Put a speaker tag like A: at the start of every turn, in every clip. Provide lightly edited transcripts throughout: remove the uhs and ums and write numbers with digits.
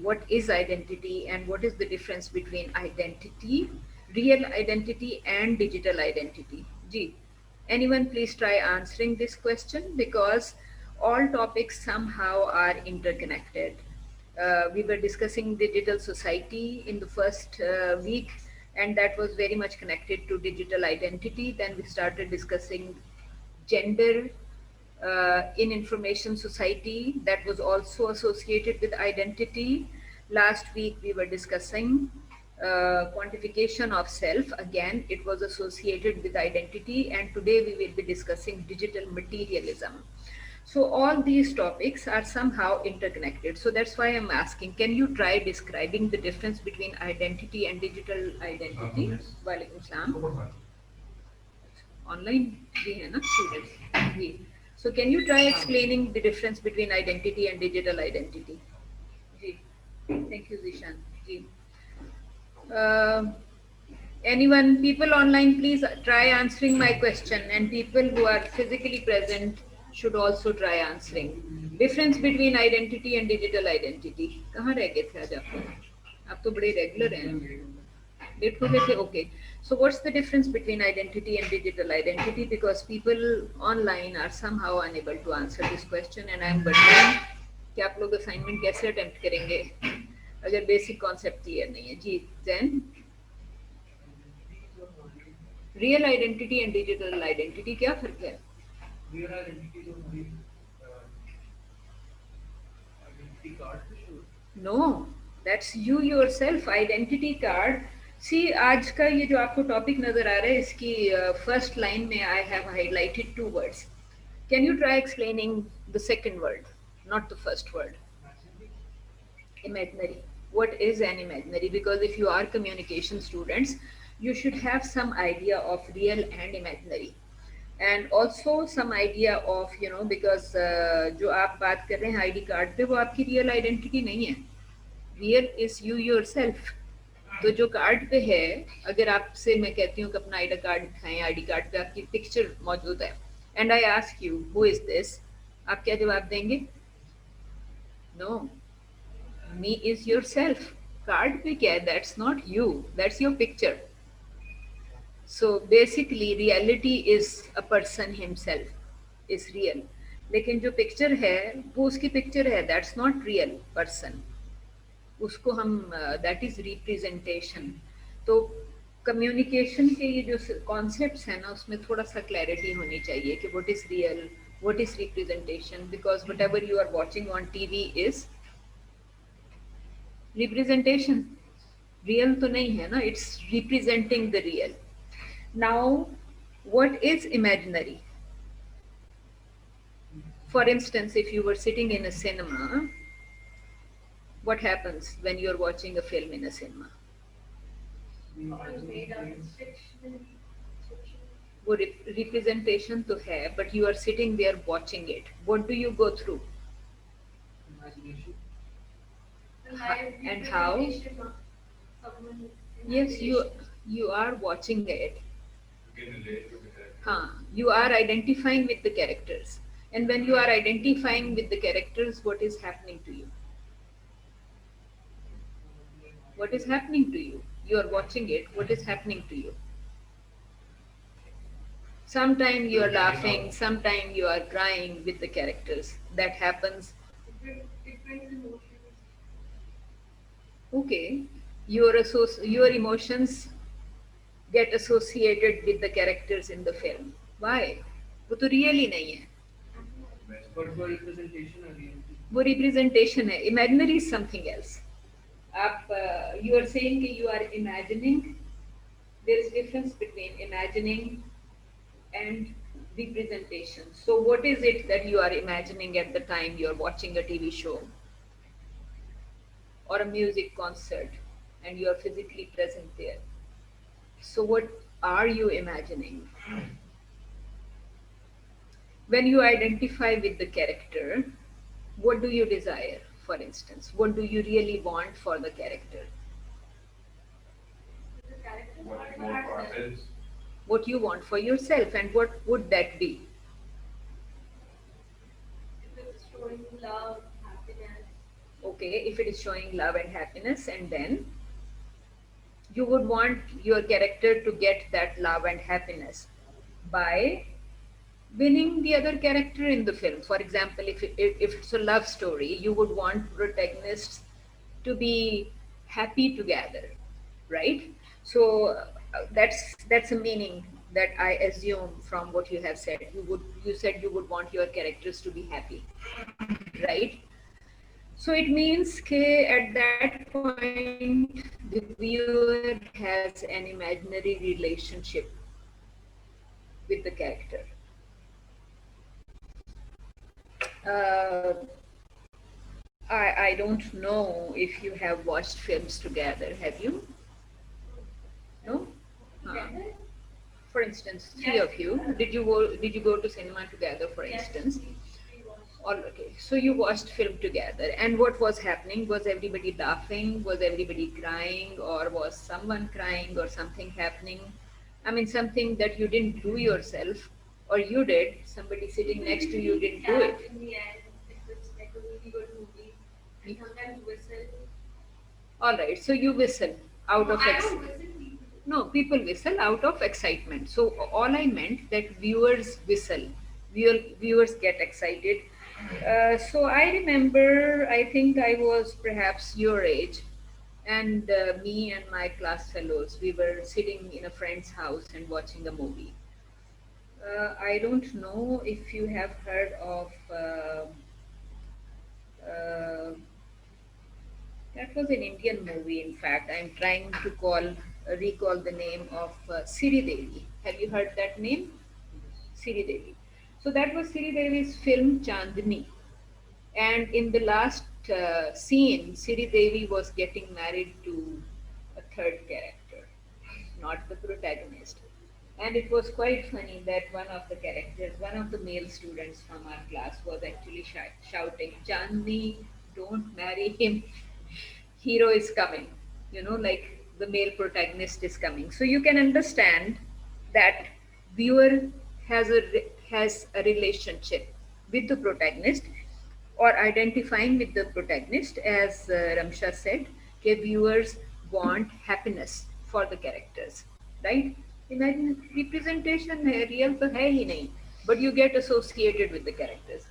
A: what is identity and what is the difference between identity, real identity and digital identity. Ji, anyone please try answering this question because all topics somehow are interconnected. We were discussing digital society in the first week, and that was very much connected to digital identity. Then we started discussing gender in information society, that was also associated with identity. Last week we were discussing quantification of self, again it was associated with identity, and today we will be discussing digital materialism. So all these topics are somehow interconnected. So that's why I'm asking, can you try describing the difference between identity and digital identity? Walaikum salam. Online भी है ना students ji. So can you try explaining the difference between identity and digital identity? Ji. Thank you Zishan ji. uh, Anyone, people online, please try answering my question, and people who are physically present should also try answering. Difference between identity and digital identity. कहाँ रह गए थे आज आप तो बड़े regular हैं. Did okay. So what's the difference between identity and digital identity? Because people online are somehow unable to answer this question, and I'm wondering कि आप लोग assignment कैसे attempt करेंगे अगर basic concept clear नहीं है जी. Then real identity and digital identity क्या फर्क है? Real identity तो हमारी identity card पे show. No, that's you yourself. Identity card. See, आज का ये जो आपको टॉपिक नजर आ रहा है इसकी फर्स्ट लाइन में I have highlighted two words. Can you try explaining the second word, not the first word? Imaginary. What is an imaginary? Because if you are communication students, you should have some idea of real and imaginary, and also some idea of because जो आप बात कर रहे हैं ID card पे वो आपकी real identity नहीं है. Real is you your self. तो जो कार्ड पे है, अगर आपसे मैं कहती हूँ कि अपना आईडी कार्ड दिखाएं, आईडी कार्ड पे आपकी पिक्चर मौजूद है, and I ask you who is this, आप क्या जवाब देंगे? No, me is yourself. Card पे क्या है? That's not you, that's your picture. So basically reality is a person himself is real, लेकिन जो पिक्चर है वो उसकी पिक्चर है, दैट्स नॉट रियल पर्सन. उसको हम दैट इज रिप्रेजेंटेशन. तो कम्युनिकेशन के ये जो कॉन्सेप्ट्स हैं ना उसमें थोड़ा सा क्लैरिटी होनी चाहिए कि what is real, what is representation, because whatever you are watching on TV is representation. Real तो नहीं है ना, it's representing the real. Now what is imaginary? For instance, if you were sitting in a cinema, what happens when you're watching a film in a cinema? वो representation तो है, but you are sitting there watching it. What do you go through? And how? Yes, you are watching it. You are identifying with the characters, and when you are identifying with the characters, what is happening to you? What is happening to you? You are watching it. What is happening to you? Sometimes you are laughing, sometimes you are crying with the characters. That happens. Okay, your emotions get associated with the characters in the film. Why? वो तो real ही नहीं है. वो representation है. Imaginary is something else. आप you are saying कि you are imagining. There is difference between imagining and representation. So what is it that you are imagining at the time you are watching a TV show or a music concert and you are physically present there? So what are you imagining? When you identify with the character, what do you desire? For instance, what do you really want for the character? What you want for yourself, and what would that be? Showing love, happiness. Okay, if it is showing love and happiness, and then you would want your character to get that love and happiness by winning the other character in the film. For example, if it's a love story, you would want protagonists to be happy together, right? So that's a meaning that I assume from what you have said. You said you would want your characters to be happy, right? So it means at that point the viewer has an imaginary relationship with the character. Uh, I don't know if you have watched films together. Have you? No. Uh, for instance, three of you. Did you go to cinema together? For instance. All okay. So you watched film together, and what was happening? Was everybody laughing? Was everybody crying, or was someone crying, or something happening? I mean, something that you didn't do yourself, or you did. Somebody sitting next to you didn't do it. In the end, if it's like a really good movie, and sometimes whistle. All right. So you whistle out of no, people whistle out of excitement. So all I meant that viewers whistle, viewers get excited. So I remember, I think I was perhaps your age, and me and my class fellows, we were sitting in a friend's house and watching a movie. I don't know if you have heard of. Uh, That was an Indian movie, in fact. I'm trying to recall the name of Siri Devi. Have you heard that name? Siri Devi. So that was Siri Devi's film Chandni. And in the last scene, Siri Devi was getting married to a third character, not the protagonist. And it was quite funny that one of the characters, one of the male students from our class, was actually shouting, Chandni, don't marry him. Hero is coming, like the male protagonist is coming. So you can understand that viewer has a relationship with the protagonist, or identifying with the protagonist, as Ramsha said, that viewers want happiness for the characters, right? Imagine representation है, real तो है ही नहीं, but you get associated with the characters.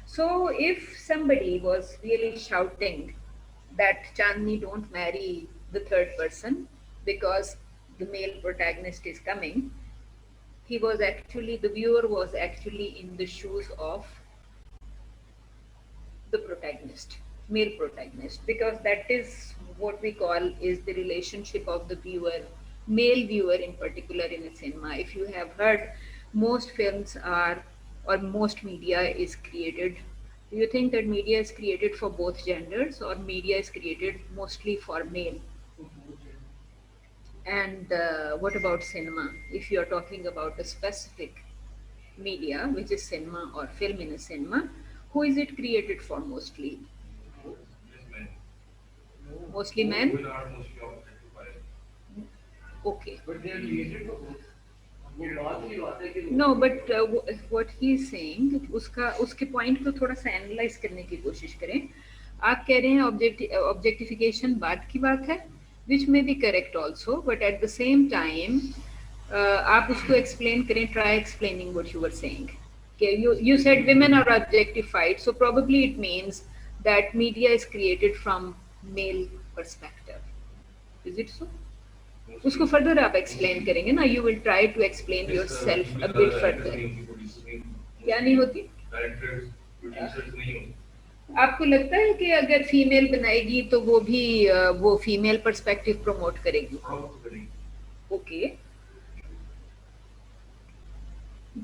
A: So if somebody was really shouting that Chandni don't marry the third person because the male protagonist is coming, the viewer was actually in the shoes of the protagonist, male protagonist, because that is what we call is the relationship of the viewer, male viewer in particular in a cinema. If you have heard, most films are, or most media is created. Do you think that media is created for both genders, or media is created mostly for male? And what about cinema? If you are talking about a specific media, which is cinema or film in a cinema, who is it created for mostly? Mostly men? Women are mostly objectified. Okay. But they are related to both. No, but what he is saying, उसका उसके point को थोड़ा सा analyse करने की कोशिश करें. आप कह रहे हैं ऑब्जेक्टिफिकेशन बाद की बात है, विच में be correct also, but at the same time आप उसको एक्सप्लेन करें. Try explaining what you were saying. You said women are objectified, so probably it means that media is created from male perspective. Is it so? उसको further आप explain करेंगे ना. You will try to explain yourself a bit further. क्या नहीं होती? आपको लगता है कि अगर फीमेल बनाएगी तो वो फीमेल पर्सपेक्टिव प्रमोट करेगी? Okay.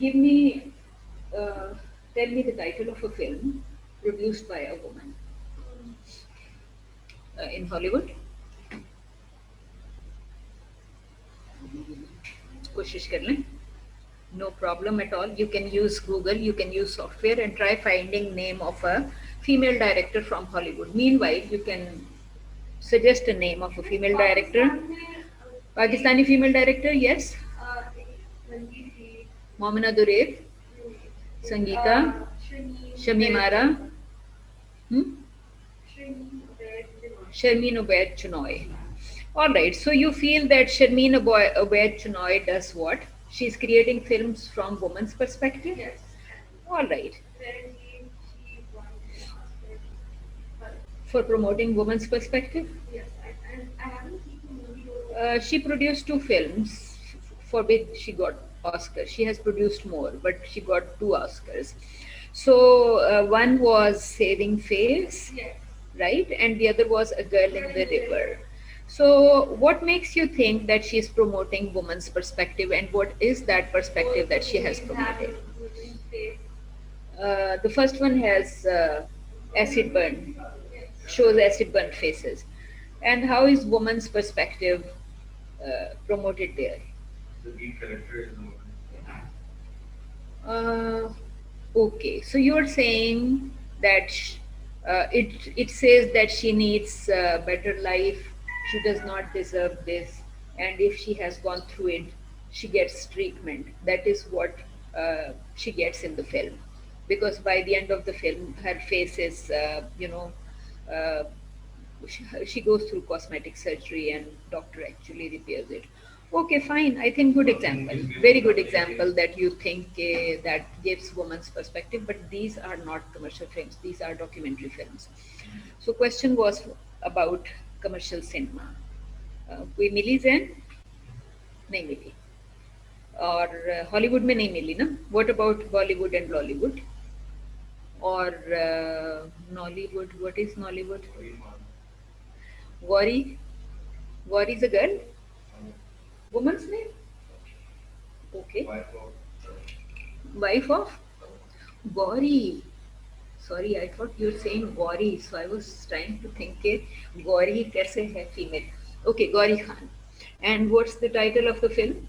A: Give me tell me the title of a film produced by a woman in Hollywood. कोशिश कर लें. No problem at all. You can use Google, you can use software and try finding name of a female director from Hollywood. Meanwhile, you can suggest a name of a female director. Pakistani female director, yes. Momina Durev, Sangeeta, Shamim Ara. Sharmeen Obaid Chinoy. All right, so you feel that Obaid Chinoy does what? She's creating films from women's perspective?
B: Yes.
A: All right.
B: Apparently, she won an Oscar
A: For promoting women's perspective?
B: yes, I haven't seen the movie though.
A: She produced two films for which she got Oscars. She has produced more, but she got two Oscars. So one was Saving Face,
B: Yes.
A: right? And the other was A Girl in
B: Girl
A: the
B: in the
A: River.
B: River.
A: So, what makes you think that she is promoting women's perspective, and what is that perspective
B: Both
A: that
B: the
A: she has
B: movies have
A: promoted?
B: women's face.
A: The first one has acid burn,
B: Yes.
A: shows acid burn faces. And how is woman's perspective promoted there?
B: The lead character is a woman.
A: Uh, okay, so you're saying that it says that she needs a better life. She does not deserve this, and if she has gone through it, she gets treatment. That is what she gets in the film, because by the end of the film, her face is, uh, she goes through cosmetic surgery and doctor actually repairs it. Okay, fine. I think good example, very good example that you think that gives woman's perspective, but these are not commercial films, these are documentary films. So question was about commercial cinema. कोई मिली जैन नहीं मिली और Hollywood में नहीं मिली ना what about Bollywood and Lollywood और Nollywood what is Nollywood Gauri Gauri is a girl woman's name. Okay. Wife of Gauri. Sorry, I thought you were saying Gauri, so I was trying to think ke Gauri kaise hai female. Okay, Gauri Khan. And what's the title of the film?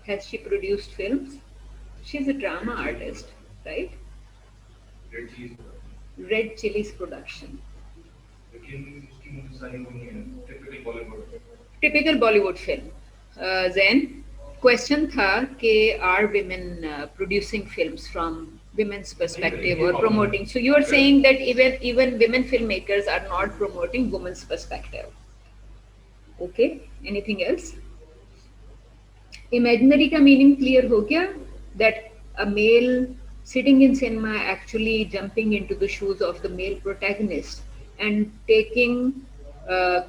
A: Has she produced films? She's a drama artist, right?
B: Red Chillies production.
A: Red Chilies production.
B: लेकिन उसकी movie सारी नहीं है typical Bollywood.
A: Typical Bollywood film. Then question था कि are women producing films from women's perspective or promoting? So you are saying that even women filmmakers are not promoting women's perspective. Okay. Anything else? Imaginary का meaning clear हो गया? That a male sitting in cinema actually jumping into the shoes of the male protagonist and taking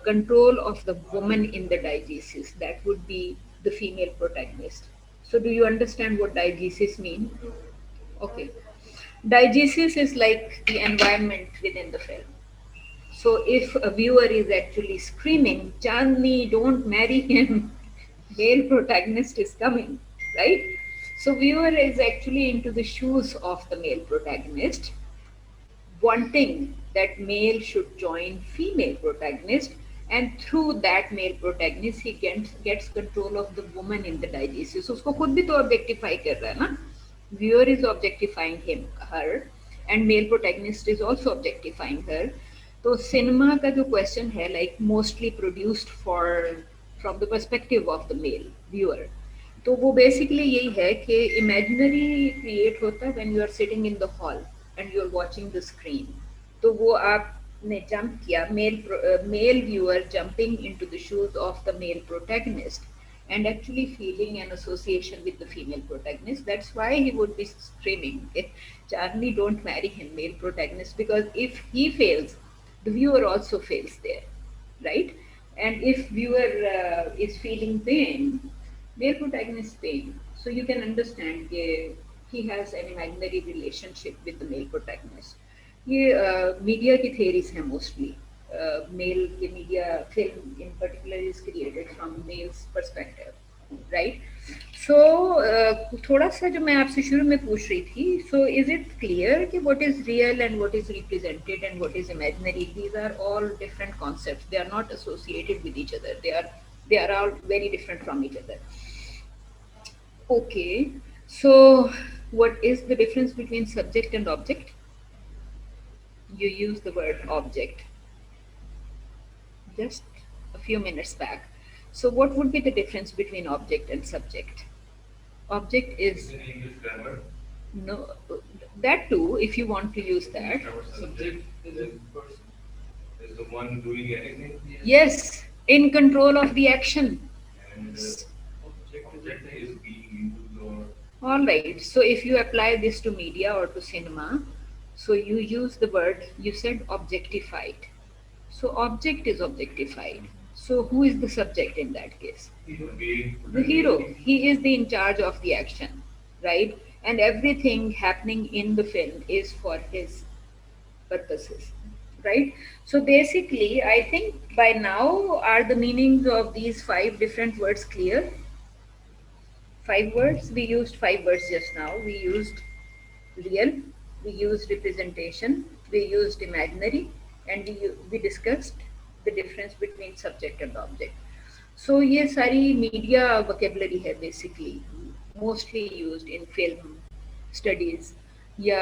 A: control of the woman in the diegesis. That would be the female protagonist. So do you understand what diegesis mean? Okay. Diegesis is like the environment within the film. So if a viewer is actually screaming, Chandni, don't marry him, male protagonist is coming, right? So viewer is actually into the shoes of the male protagonist, wanting that male should join female protagonist, and through that male protagonist he gets control of the woman in the digestion. So उसको खुद भी तो objectify कर रहा है ना? Viewer is objectifying her, and male protagonist is also objectifying her. तो cinema का जो क्वेश्चन है like mostly produced for from the perspective of the male viewer, तो वो बेसिकली यही है कि इमेजिनरी क्रिएट होता है when you are sitting in the hall and you are watching the screen. तो वो आपने जंप किया male viewer jumping into the shoes of the male protagonist and actually feeling an association with the female protagonist. That's why he would be screaming, Charlie, don't marry him, male protagonist, because if he fails, the viewer also fails there, right? And if viewer is feeling pain, male protagonist pain, so you can understand he has an imaginary relationship with the male protagonist. ये media की theories हैं mostly. Male के media film in particular is created from male's perspective, right? So थोड़ा सा जो मैं आपसे शुरू में पूछ रही थी, so is it clear कि what is real and what is represented and what is imaginary? These are all different concepts. They are not associated with each other. They are all very different from each other. Okay. So what is the difference between subject and object? You use the word object just a few minutes back. So, what would be the difference between object and subject? Object is
B: English grammar.
A: no, That too, if you want to use that.
B: Our subject is the one doing anything,
A: Yes, in control of the action.
B: and object is being used or
A: All right. So if you apply this to media or to cinema, so you use the word, you said objectified. So object is objectified. So who is the subject in that case?
B: being
A: The hero. He is the in charge of the action, right? And everything happening in the film is for his purposes, right? So basically, I think by now are the meanings of these five different words clear? Five words. We used five words just now. We used real, we used representation, we used imaginary, and we discussed the difference between subject and object. So ये सारी media vocabulary है basically, mostly used in film studies या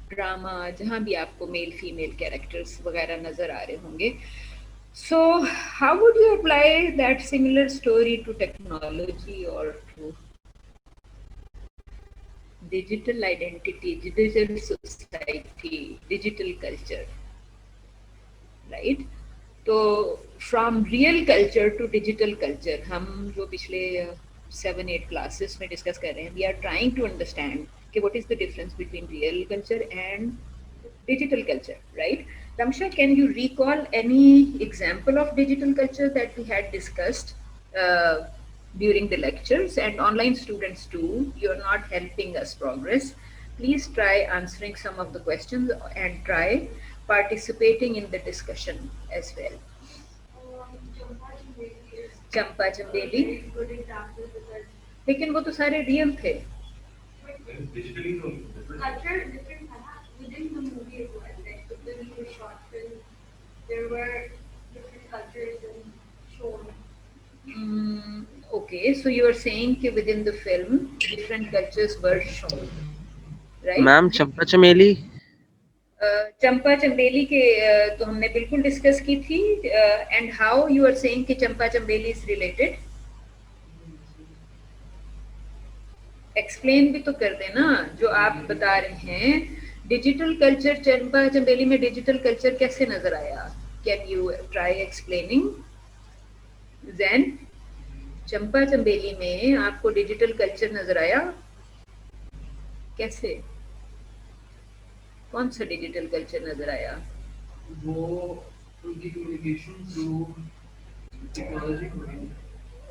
A: drama, जहाँ भी आपको male female characters वगैरह नज़र आ रहे होंगे. So how would you apply that similar story to technology or to digital identity, digital society, digital culture, right? तो from real culture to digital culture हम जो पिछले 7-8 क्लासेस में डिस्कस कर रहे हैं, we are trying to understand कि what is the difference between real culture and digital culture, right? Ramsha, can you recall any example of digital culture that we had discussed uh, during the lectures? And online students too, you're not helping us progress. Please try answering some of the questions and try participating in the discussion as well. चंपा चंबेली, लेकिन वो तो सारे real थे.
B: digitally no
C: Culture different within the movie as well. Like within the short film, there were different cultures and shown.
A: Okay, so you are saying that within the film, different cultures were shown, right?
D: Ma'am Champa Chameli
A: Champa चंबेली के तो हमने बिल्कुल discuss की थी. And how you are saying कि Champa Chameli is related? Explain भी तो कर देना जो आप बता रहे हैं. डिजिटल कल्चर, चंपा चंबेली में डिजिटल कल्चर कैसे नजर आया? Can you try explaining? Jain, Champa Chambeli में आपको डिजिटल कल्चर नजर आया कैसे? कौन सा डिजिटल कल्चर नजर आया?
E: वो उनकी कम्युनिकेशन थ्रू टेक्नोलॉजी हो रही है.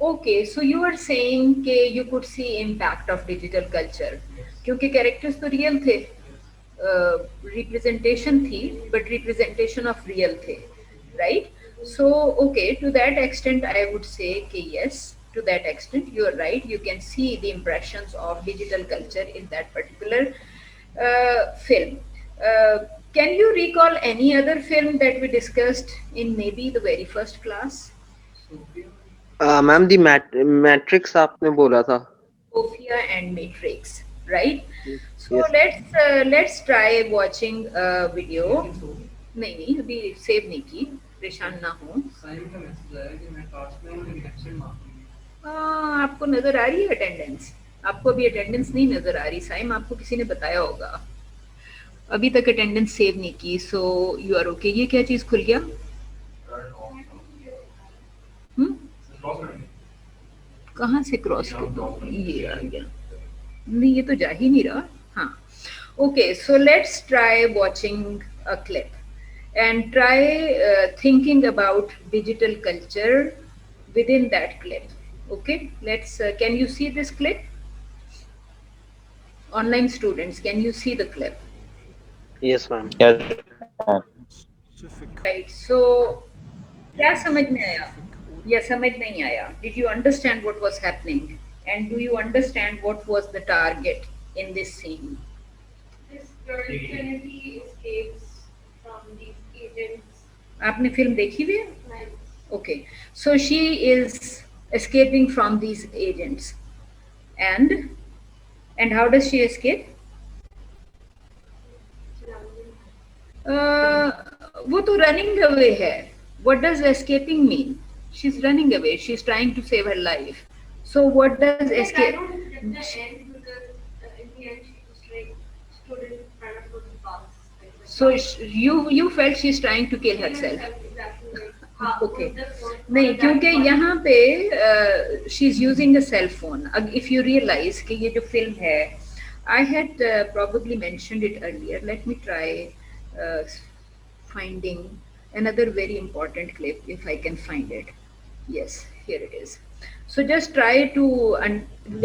A: Okay, so you are saying कि you could see impact of digital culture क्योंकि characters तो real थे, representation थी, but representation of real थे, right? So okay, to that extent I would say कि yes, to that extent you are right. You can see the impressions of digital culture in that particular film. Can you recall any other film that we discussed in maybe the very first class?
D: Ma'am the matrix आपने बोला था.
A: Sophia and Matrix, right? So
D: Yes.
A: let's try watching a video. नहीं अभी save नहीं की, परेशान ना हो.
E: साइम का मैसेज आया कि मैं टास्क में हूं लेकिन एब्सेंट मार्क नहीं है.
A: आपको नजर आ रही है अटेंडेंस? आपको अभी अटेंडेंस नहीं नजर आ रही. साइम, आपको किसी ने बताया होगा. अभी तक अटेंडेंस सेव नहीं की, सो यू आर ओके. ये क्या चीज खुल गया? कहाँ से क्रॉस कर दो? ये आ गया. नहीं, ये तो जा ही नहीं रहा. हाँ, okay. So let's try watching a clip and try thinking about digital culture within that clip. Okay, let's can you see this clip? Online students, can you see the clip?
D: Yes, ma'am.
A: Right, so क्या समझ में आया या समझ नहीं आया? Did you understand what was happening? And do you understand what was the target in this scene?
C: This girl Trinity escapes from these agents.
A: आपने film देखी हुई है?
C: Like,
A: Okay, so she is escaping from these agents, and how does she escape? वो तो running away है. What does escaping mean? She's running away. She's trying to save her life. So what does
C: like I
A: escape?
C: don't get the end because in the end she just like
A: So you felt she's trying to kill herself.
C: Exactly like
A: Okay.
C: with the phone,
A: नहीं,
C: that
A: क्योंकि
C: one.
A: यहाँ पे she is using a cell phone. If you realise कि ये जो film है, I had probably mentioned it earlier. Let me try finding another very important clip if I can find it. Yes, here it is. So just try to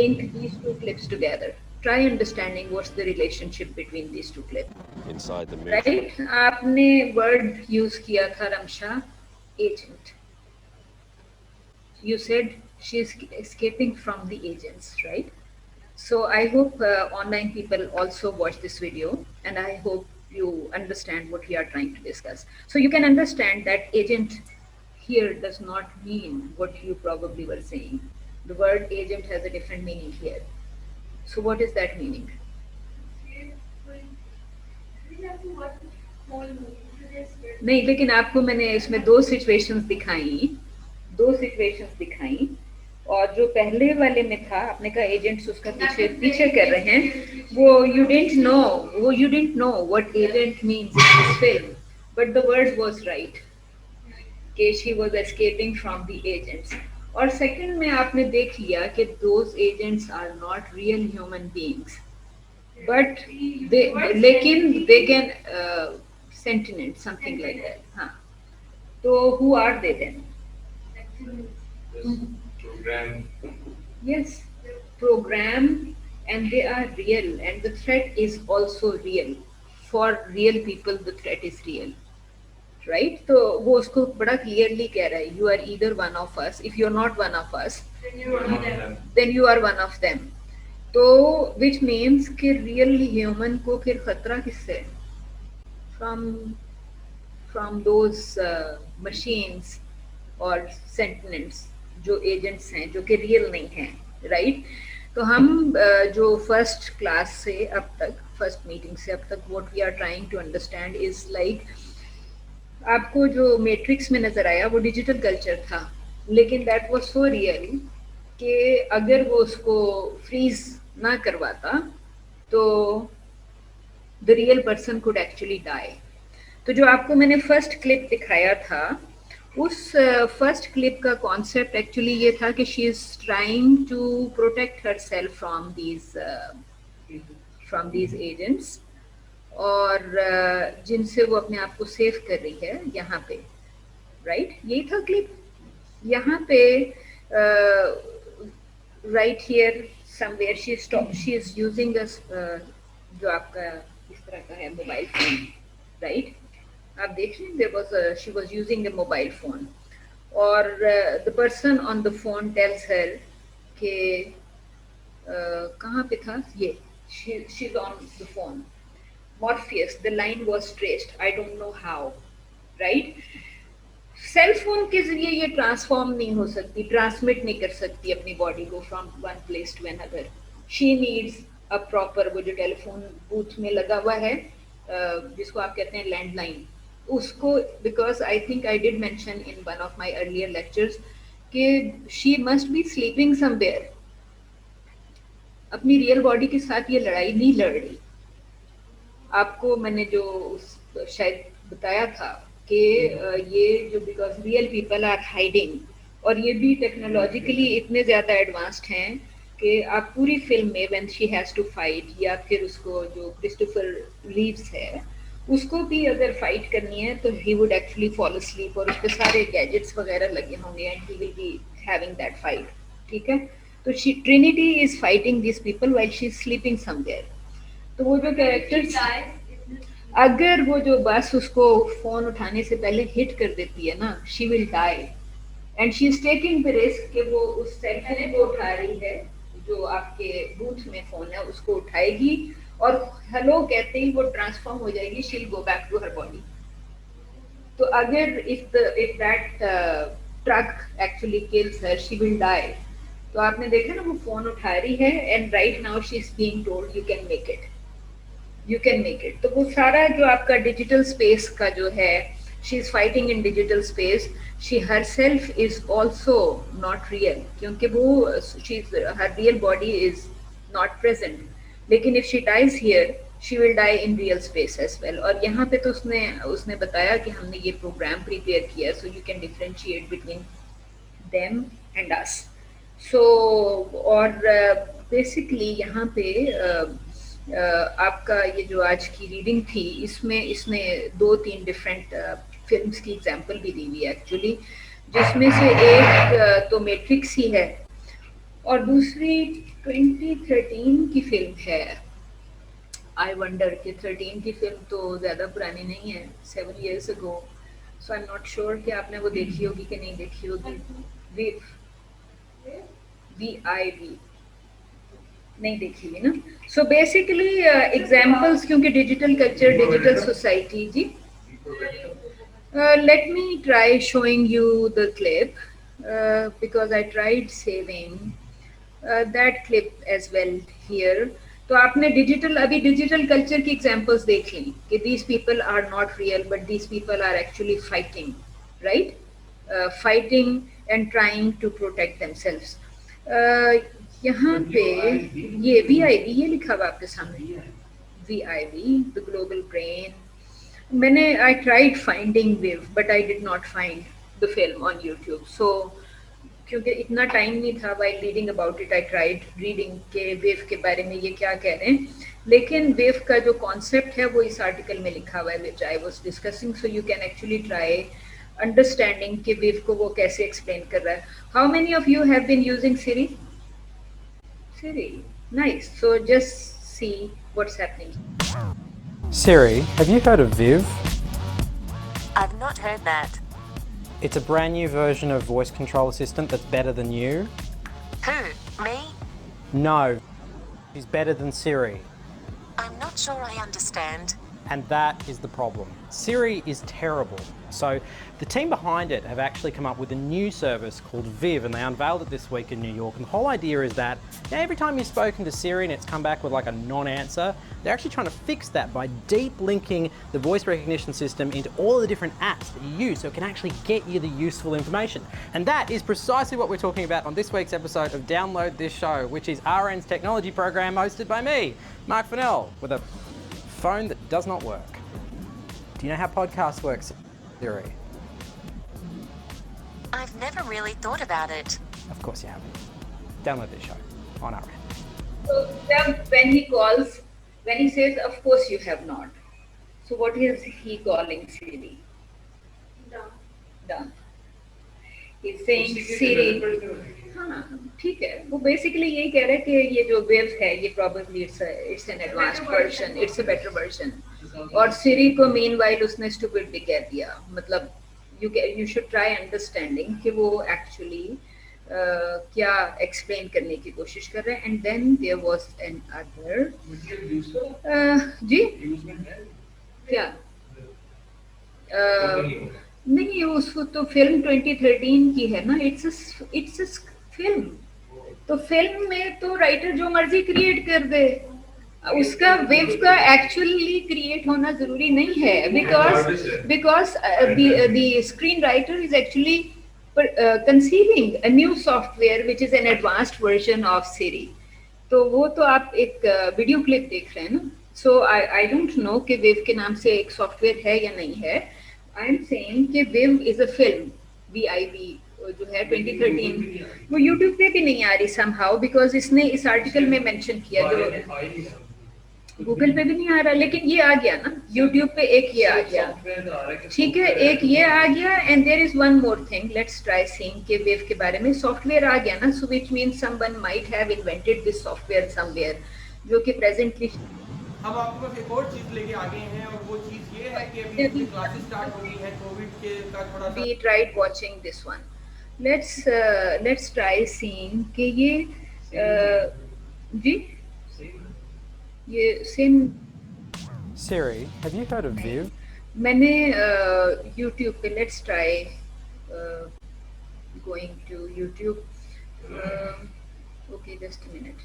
A: link these two clips together. Try understanding what's the relationship between these two clips.
F: inside the matrix.
A: Right? आपने word use किया था Ramsha, agent. You said she's escaping from the agents, right? So I hope online people also watch this video, and I hope you understand what we are trying to discuss. So you can understand that agent here does not mean what you probably were saying. The word agent has a different meaning here. So what is that meaning?
C: We have to watch the whole movie. So just
A: नहीं, लेकिन आपको मैंने इसमें दो situations दिखाई, और जो पहले वाले में था, आपने कहा एजेंट्स उसका पीछे कर रहे हैं, वो you didn't know what agent means in this film, but the word was right कि she was escaping from the agents. और सेकंड में आपने देख लिया कि those agents are not real human beings, but लेकिन they can sentient, something like that. हाँ, तो who are they then?
B: This program.
A: Yes, program, and they are real, and the threat is also real. For real people, the threat is real, right? तो वो उसको बड़ा clearly कह रहा है, you are either one of us. If you're not one of us,
C: then you are
B: One of
C: there.
B: them.
A: then you are one of them. तो which means कि real human को फिर खतरा किससे है? From those machines और sentients जो agents हैं, जो कि real नहीं हैं, right? तो हम जो first class से अब तक, first meeting से अब तक, what we are trying to understand is like, आपको जो मैट्रिक्स में नजर आया वो डिजिटल कल्चर था, लेकिन दैट वाज सो रियल कि अगर वो उसको फ्रीज ना करवाता तो the real person could actually die. तो जो आपको मैंने फर्स्ट क्लिप दिखाया था, उस फर्स्ट क्लिप का कॉन्सेप्ट एक्चुअली ये था कि she is trying to protect herself from these agents, और जिनसे वो अपने आप को सेव कर रही है यहाँ पे, राइट? यही था क्लिप. यहाँ पे right here somewhere she is using जो आपका इस तरह का है मोबाइल फोन, राइट? आप देख रहे हैं, she was using a mobile phone, और the person on the phone tells her कि कहाँ पे था ये, she is on the phone. Morpheus, the line was traced. I don't know how, right? Cell phone के जरिए ये ट्रांसफॉर्म नहीं हो सकती, ट्रांसमिट नहीं कर सकती अपनी बॉडी को from one place to another. She needs a proper, वो जो टेलीफोन बूथ में लगा हुआ है, जिसको आप कहते हैं लैंडलाइन, उसको, because I think I did mention in one of my earlier lectures कि she must be sleeping somewhere. अपनी रियल बॉडी के साथ ये लड़ाई नहीं लड़ रही. आपको मैंने जो शायद बताया था कि ये जो, because real people are hiding, और ये भी टेक्नोलॉजिकली इतने ज़्यादा एडवांस्ड हैं कि आप पूरी फिल्म में when she has to fight, या फिर उसको जो क्रिस्टोफर रीव्स है उसको भी अगर फाइट करनी है तो he would actually fall asleep, और उस पर सारे गैजेट्स वगैरह लगे होंगे, and he will be having that fight. ठीक है? तो she Trinity is fighting this people while she is sleeping somewhere. तो वो जो कैरेक्टर्स, अगर वो जो बस उसको फोन उठाने से पहले हिट कर देती है ना, she will die, and she is taking the risk कि वो उस सेल्फी को उठा रही है, जो आपके बूथ में फोन है उसको उठाएगी, और हेलो कहते ही वो ट्रांसफॉर्म हो जाएगी, she will go back to her body. तो अगर if that truck actually kills her, she will die. तो आपने देखा ना, वो फोन उठा रही है, and right now she is being told you can make it, you can make it. तो वो सारा जो आपका डिजिटल स्पेस का जो है, she is fighting in digital space. She herself is also not real, क्योंकि वो she her real body is not present. लेकिन if she dies here, she will die in real space as well. और यहाँ पे तो उसने उसने बताया कि हमने ये प्रोग्राम प्रिपेयर किया, so you can differentiate between them and us. So और बेसिकली यहाँ पे आपका ये जो आज की रीडिंग थी, इसमें इसने 2-3 डिफरेंट फिल्म्स की एग्जांपल भी दी हुई है एक्चुअली, जिसमें से एक तो मैट्रिक्स ही है और दूसरी 2013 की फिल्म है। आई वंडर कि 13 की फिल्म तो ज़्यादा पुरानी नहीं है, 7 years ago, so I am not sure कि आपने वो देखी होगी कि नहीं देखी होगी। विव, VIV नहीं देखी हुई ना। सो बेसिकली एग्जाम्पल्स, क्योंकि digital culture, digital society ji. Let me try showing you the clip because I tried saving that clip as well here. तो आपने अभी डिजिटल कल्चर की एग्जांपल्स देख ली कि these people are not real but these people are actually fighting, right? Fighting and trying to protect themselves. यहाँ पे ये VIV ये लिखा हुआ आपके सामने, VIV, the global brain. मैंने I tried finding Viv but I did not find the film on YouTube. So क्योंकि इतना टाइम नहीं था while reading about it, I tried reading के वेव के बारे में ये क्या कह रहे हैं, लेकिन वेव का जो कॉन्सेप्ट है वो इस आर्टिकल में लिखा हुआ है which I was discussing, so you can actually try understanding कि वेव को वो कैसे एक्सप्लेन कर रहा है। How many of you have been using Siri? Siri, nice. So just see what's happening.
F: Siri, have you heard of Viv?
G: I've not heard that.
F: It's a brand new version of voice control assistant that's better than you.
G: Who? Me?
F: No, she's better than Siri.
G: I'm not sure I understand.
F: And that is the problem. Siri is terrible. So the team behind it have actually come up with a new service called Viv, and they unveiled it this week in New York. And the whole idea is that every time you've spoken to Siri and it's come back with like a non-answer, they're actually trying to fix that by deep linking the voice recognition system into all of the different apps that you use so it can actually get you the useful information. And that is precisely what we're talking about on this week's episode of Download This Show, which is RN's technology program hosted by me, Mark Fennell, with a phone that does not work. Do you know how podcasts work, Siri?
G: I've never really thought about it.
F: Of course you haven't. Download this show on RN.
A: So when he says, of course you have not. So what is he calling Siri? Done. He's saying Siri. हाँ ठीक है, वो basically यही कह रहा है कि ये जो वेव्स है ये probably it's an advanced version, it's a better version. और सिरी को meanwhile उसने stupid भी कह दिया, मतलब you should try understanding कि वो actually क्या explain करने की कोशिश कर रहे हैं. And then there was another जी क्या नहीं, उसको तो फिल्म 2013 की है ना, इट्स अ फिल्म, तो फिल्म में तो राइटर जो मर्जी क्रिएट कर दे, उसका वेव का एक्चुअली क्रिएट होना जरूरी नहीं है, because the screen writer is actually conceiving a new software which is an advanced version of Siri. तो वो तो आप एक वीडियो क्लिप देख रहे हैं ना. सो आई डोंट नो कि वेव के नाम से एक सॉफ्टवेयर है या नहीं है. आई एम सेइंग कि विव इज अ फिल्म, VIV जो है 2013, वो यूट्यूब पे भी नहीं आ रही somehow, बिकॉज इसने इस आर्टिकल में मेंशन किया, जो गूगल पे भी नहीं आ रहा, लेकिन ये आ गया ना यूट्यूब पे, एक ये आ गया, ठीक है, एक ये आ गया. And there is one more thing, let's try seeing के वेव के बारे में सॉफ्टवेयर आ गया ना, so which means someone might have invented this software somewhere, जो कि प्रेजेंटली
E: हम आपके पास एक और चीज लेके आ गए हैं, और वो चीज ये है कि अभी क्लासेस स्टार्ट हो गई है कोविड के का थोड़ा सा.
A: We tried watching this one. Let's try seeing कि ये जी ये same.
F: Siri, have you heard of Viv?
A: मैंने YouTube पे let's try going to YouTube. Okay, just a minute.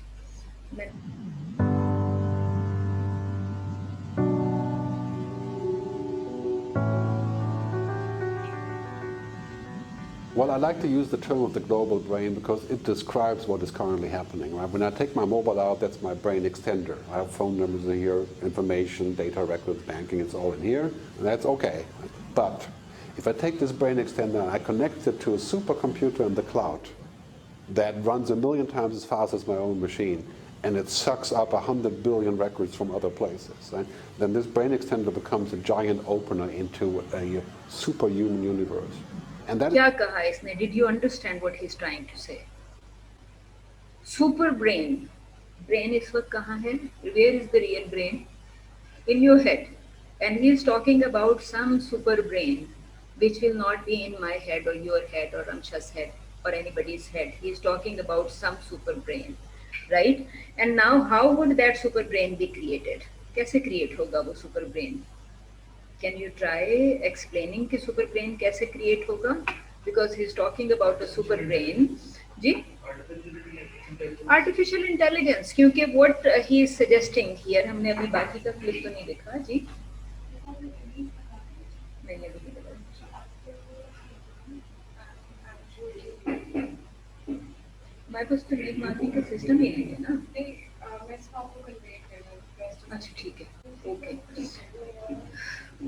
H: Well, I like to use the term of the global brain because it describes what is currently happening. Right? When I take my mobile out, that's my brain extender. I have phone numbers in here, information, data records, banking, it's all in here, and that's okay. But if I take this brain extender and I connect it to a supercomputer in the cloud that runs 1,000,000 times as fast as my own machine, and it sucks up 100 billion records from other places, right? Then this brain extender becomes a giant opener into a superhuman universe. And that
A: क्या कहा इसने? Did you understand what he's trying to say? Super brain. Brain इस वक्त कहाँ है? Where is the real brain? In your head. And he is talking about some super brain which will not be in my head or your head or Ramsha's head or anybody's head. He is talking about some super brain, right? And now how would that super brain be created? कैसे create होगा वो super brain? Can you try explaining कि super brain कैसे create होगा? Because he is talking about a super brain. Ji? Artificial intelligence. क्योंकि what he is suggesting here, हमने अभी बाकी का clip तो नहीं देखा जी? मैंने भी नहीं देखा. हमारे पास तो लीड मार्किंग का सिस्टम ही नहीं है ना. अच्छा ठीक है. Okay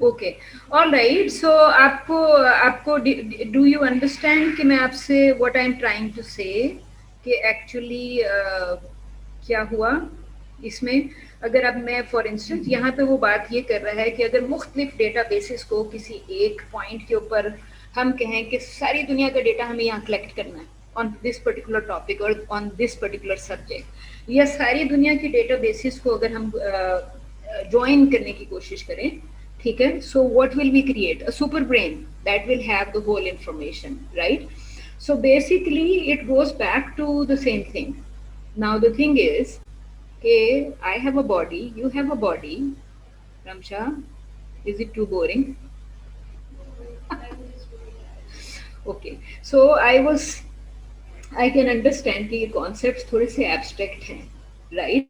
A: okay all right. So आपको डू यू अंडरस्टैंड कि मैं आपसे what I am trying to say कि एक्चुअली क्या हुआ इसमें. अगर अब मैं फॉर इंस्टेंस यहाँ पे वो बात ये कर रहा है कि अगर मुख्तलिफ डेटा बेसिस को किसी एक पॉइंट के ऊपर हम कहें कि सारी दुनिया का डेटा हमें यहाँ कलेक्ट करना है ऑन दिस पर्टिकुलर टॉपिक और ऑन दिस पर्टिकुलर सब्जेक्ट, या सारी दुनिया की डेटा बेसिस को अगर हम ज्वाइन करने की कोशिश करें, ठीक है. So what will we create? A super brain that will have the whole information, right. So basically it goes back to the same thing. Now the thing is कि I have a body, you have a body. Ramsha, is it too boring? Okay, so I can understand कि ये concepts थोड़े से abstract हैं, right?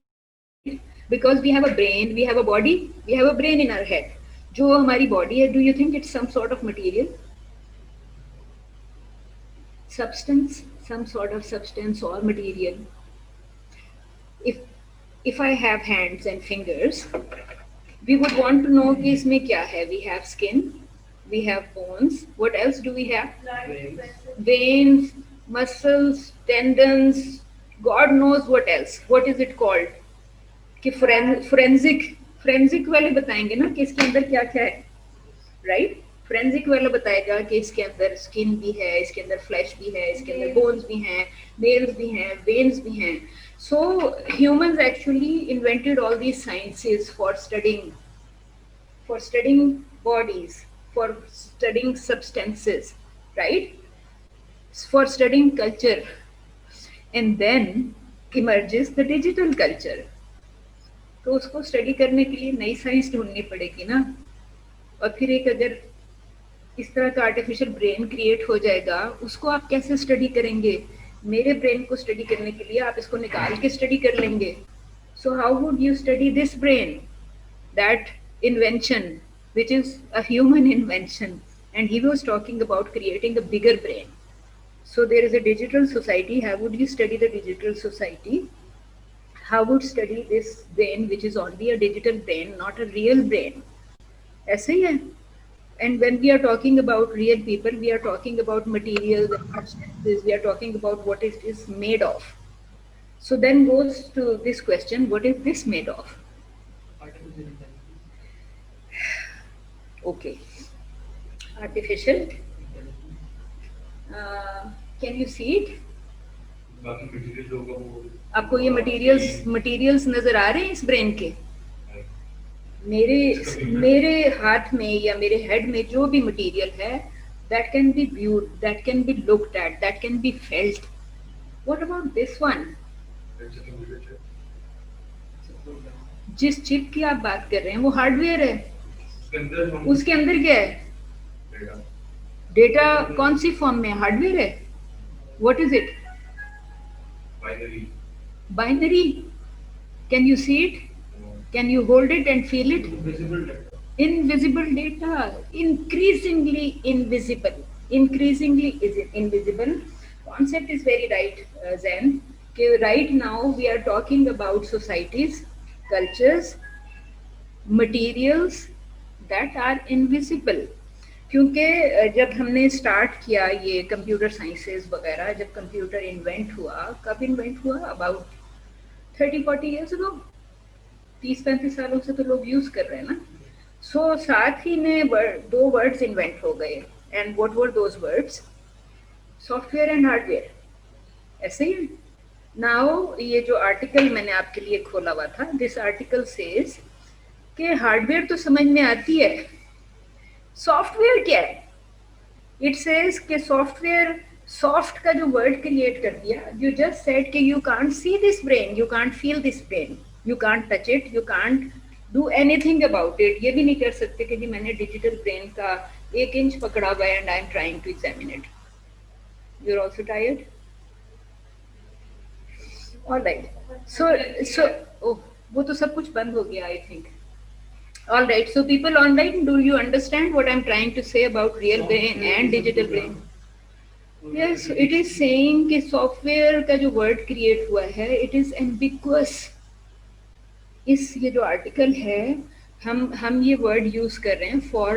A: Because we have a brain, we have a body, we have a brain in our head. जो हमारी body है, do you think it's some sort of material? Substance, some sort of substance or material. If I have hands and fingers, we would want to know कि इसमें क्या है. We have skin, we have bones. What else do we have? Veins, muscles, tendons. God knows what else. What is it called? कि forensic वाले बताएंगे ना कि इसके अंदर क्या क्या है, right? Forensic वाला बताएगा कि इसके अंदर skin भी है, इसके अंदर flesh भी है, इसके अंदर bones भी हैं, nails भी हैं, veins भी हैं. So humans actually invented all these sciences for studying bodies, for studying substances, right? For studying culture. And then emerges the digital culture. तो उसको स्टडी करने के लिए नई साइंस ढूंढनी पड़ेगी ना. और फिर एक अगर इस तरह का आर्टिफिशियल ब्रेन क्रिएट हो जाएगा, उसको आप कैसे स्टडी करेंगे? मेरे ब्रेन को स्टडी करने के लिए आप इसको निकाल के स्टडी कर लेंगे. So how would you study this brain, that invention which is a human invention? And he was talking about creating a bigger brain. So there is a digital society. How would you study the digital society? How would study this brain which is only a digital brain, not a real brain? ऐसे ही है. And when we are talking about real people, we are talking about materials and substances. We are talking about what it is made of. So then goes to this question: what is this made of? Okay, artificial. Can you see it?
B: बाकी material होगा वो.
A: आपको ये materials नजर आ रहे हैं इस brain के? मेरे हाथ में या मेरे हेड में जो भी मटेरियल है, that can be viewed, that can be looked at, that can be felt. What about this one? जिस चिप की आप बात कर रहे हैं वो हार्डवेयर है. उसके अंदर क्या है? डेटा कौन सी फॉर्म में? हार्डवेयर है. What is it? Binary. Can you see it? Can you hold it and feel it? Invisible data. Increasingly invisible. increasingly is invisible. Concept is very right, Zain. Right now we are talking about societies, cultures, materials that are invisible. क्योंकि जब हमने start किया ये computer sciences वगैरह, जब computer invent हुआ, कब invent हुआ? अबाउट 30-40 ईयर्स अगो, 30-35 सालों से तो लोग यूज कर रहे हैं ना. सो साथ ही में दो वर्ड्स इन्वेंट हो गए. And what were those words? Software and hardware. ऐसे ही नाउ ये जो आर्टिकल मैंने आपके लिए खोला हुआ था, दिस आर्टिकल सेज कि हार्डवेयर तो समझ में आती है, सॉफ्टवेयर क्या है? इट सेज कि सॉफ्टवेयर, सॉफ्ट का जो वर्ड क्रिएट कर दिया, यू जस्ट सेड कि you can't see this brain, you can't feel this brain, you can't touch it, you can't do anything about it. ये भी नहीं कर सकते कि जी मैंने डिजिटल ब्रेन का 1 इंच पकड़ा हुआ है and I am trying to examine it. You are also tired? All right. So oh, वो तो सब कुछ बंद हो गया I think. All right, so people online, do you understand what I'm trying to say about real brain and digital brain? Yes, it is saying कि software का जो word create हुआ है, it is ambiguous. इस ये जो article है, हम ये word use कर रहे हैं for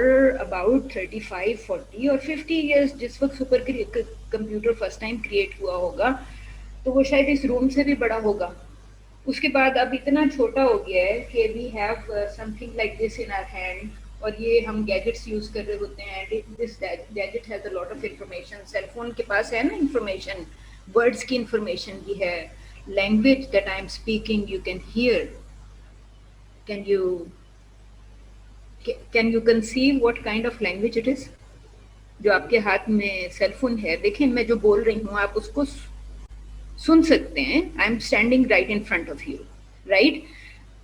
A: about 35, 40 और 50 years. जिस वक्त super computer first time create हुआ होगा, तो वो शायद इस room से भी बड़ा होगा. उसके बाद अब इतना छोटा हो गया है कि we have something like this in our hand, और ये हम गैजेट्स यूज कर रहे होते हैं. This gadget has a lot of information. Cellphone के पास है ना इंफॉर्मेशन, वर्ड्स की इंफॉर्मेशन भी है. Language that I am speaking you can hear. Can you conceive what kind of language it is? जो आपके हाथ में सेलफोन है, देखें मैं जो बोल रही हूँ आप उसको सुन सकते हैं. I am standing right in front of you, right?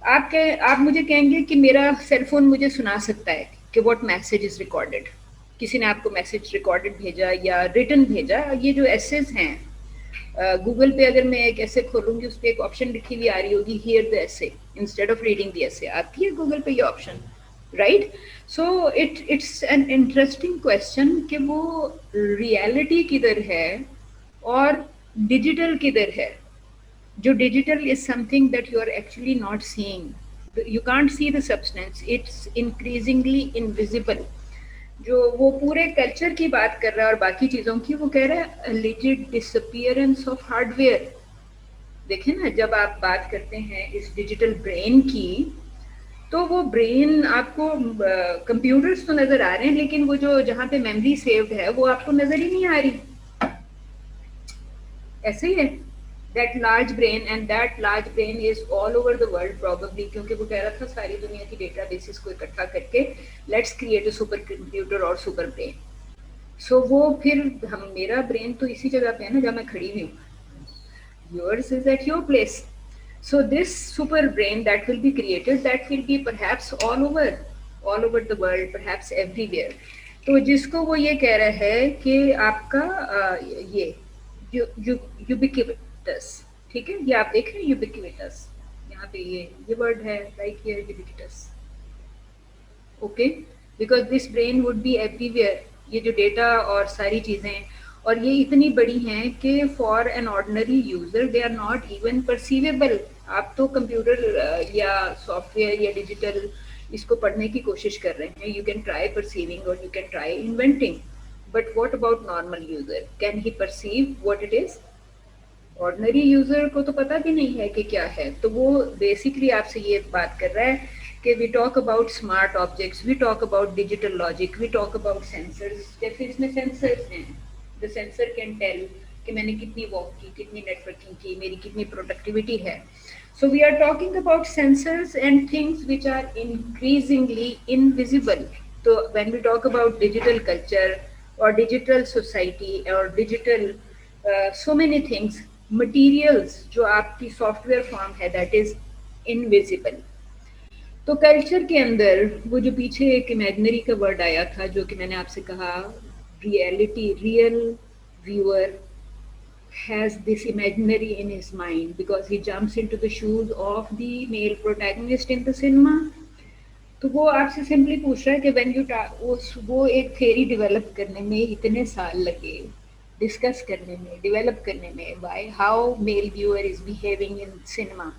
A: आप मुझे कहेंगे कि मेरा सेलफोन मुझे सुना सकता है कि व्हाट मैसेज इज रिकॉर्डेड. किसी ने आपको मैसेज रिकॉर्डेड भेजा या रिटन भेजा. ये जो एसेज हैं, गूगल पे अगर मैं एक ऐसे खोलूंगी, उस पर एक ऑप्शन लिखी हुई आ रही होगी, here the essay, instead of reading the essay. आती है गूगल पे ये option, right? So it's an interesting question कि वो रियलिटी किधर है और डिजिटल किधर है. जो digital is something that you are actually not seeing, you can't see the substance, it's increasingly invisible. जो वो पूरे कल्चर की बात कर रहा है और बाकी चीज़ों की, वो कह रहा है alleged disappearance of hardware. देखें ना, जब आप बात करते हैं इस डिजिटल ब्रेन की, तो वो ब्रेन आपको कंप्यूटर्स तो नज़र आ रहे हैं, लेकिन वो जो जहाँ पे मेमोरी सेव्ड है वो आपको नज़र ही नहीं आ रही. ऐसे ही है that large brain, and that large brain is all over the world probably, क्योंकि वो कह रहा था सारी दुनिया की डेटाबेसेस को इकट्ठा करके let's create a super computer और सुपर ब्रेन. सो वो फिर मेरा ब्रेन तो इसी जगह पे है ना जहाँ मैं खड़ी हुई हूँ. Yours is at your place. So this super brain that will be created, that will be perhaps all over the world, perhaps everywhere. तो जिसको वो ये कह रहा है कि आपका ये यूबिक्विटस, ठीक है, ये आप देख रहे हैं यूबिक्विटस, यहाँ पे ये वर्ड है right here, ubiquitous. Okay, because this brain would be everywhere. ये जो डेटा और सारी चीजें, और ये इतनी बड़ी हैं कि for an ordinary user they are not even perceivable. आप तो कंप्यूटर या सॉफ्टवेयर या डिजिटल इसको पढ़ने की कोशिश कर रहे हैं. यू कैन ट्राई परसीविंग और you can try inventing, but what about normal user? Can he perceive what it is? Ordinary user को तो पता भी नहीं है कि क्या है. तो वो basically आपसे ये बात कर रहा है कि we talk about smart objects, we talk about digital logic, we talk about sensors. जैसे इसमें sensors हैं, the sensor can tell कि मैंने कितनी walk की, कितनी networking की, मेरी कितनी productivity है. So we are talking about sensors and things which are increasingly invisible. So when we talk about digital culture or digital society or digital so many things, materials जो आपकी software form है, that is invisible. तो culture के अंदर वो जो पीछे एक इमेजिनरी का वर्ड आया था, जो कि मैंने आपसे कहा, reality, real viewer has this imaginary in his mind because he jumps into the shoes of the male protagonist in the cinema. तो वो आपसे सिंपली पूछ रहा है कि व्हेन यू वो एक थ्योरी डेवलप करने में इतने साल लगे, डिस्कस करने में, डेवलप करने में, why how male viewer is behaving in cinema.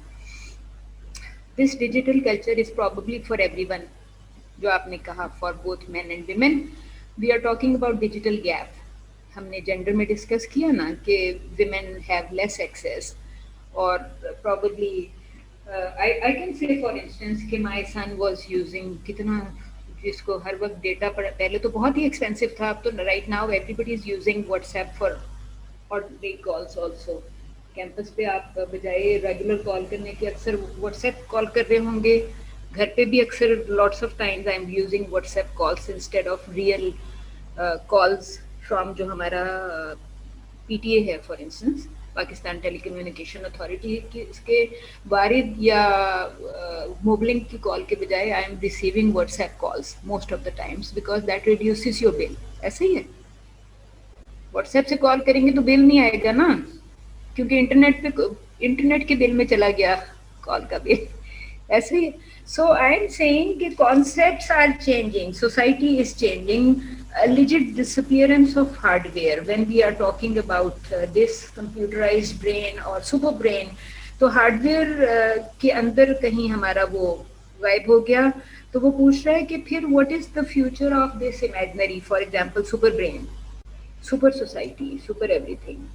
A: This digital culture is probably for everyone, जो आपने कहा, for both men and women. We are talking about digital gap. हमने जेंडर में डिस्कस किया ना कि विमेन हैव लेस एक्सेस, और probably I can say for instance कि my son was using कितना, जिसको हर वक्त डेटा पहले तो बहुत ही एक्सपेंसिव था, अब तो right now everybody is using WhatsApp for ordinary calls also. Campus पे आप बजाय रेगुलर कॉल करने के अक्सर व्हाट्सएप कॉल कर रहे होंगे. घर पे भी अक्सर lots of times I am using WhatsApp calls instead of real calls from जो हमारा पीटीए है for instance, Pakistan telecommunication authority की, इसके वारिद या मोबलिंक की कॉल के बजाय I am receiving WhatsApp calls most of the times because that reduces your bill. ऐसे ही है, व्हाट्सएप से कॉल करेंगे तो बिल नहीं आएगा ना, क्योंकि इंटरनेट के बिल में चला गया कॉल का बिल. ऐसे ही. सो आई एम सेइंग कि concepts are changing, society is changing. Alleged disappearance of hardware when we are talking about this computerized brain or super brain, तो हार्डवेयर के अंदर कहीं हमारा वो गायब हो गया. तो वो पूछ रहा है कि फिर what is the future of this imaginary, for example super brain, super society, super everything.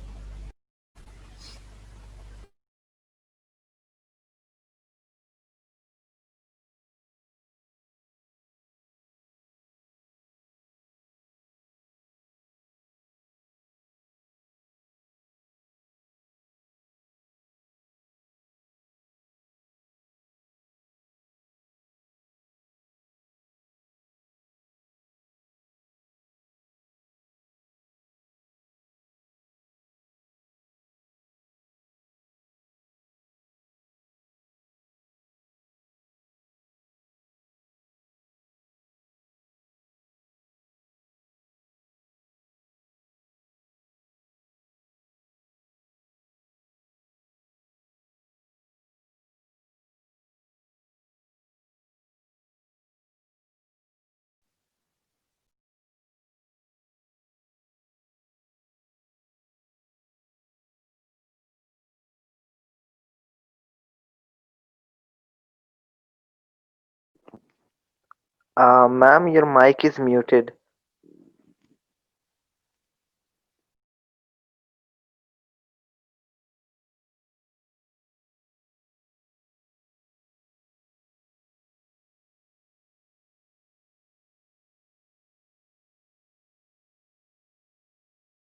D: Ma'am, your mic is muted.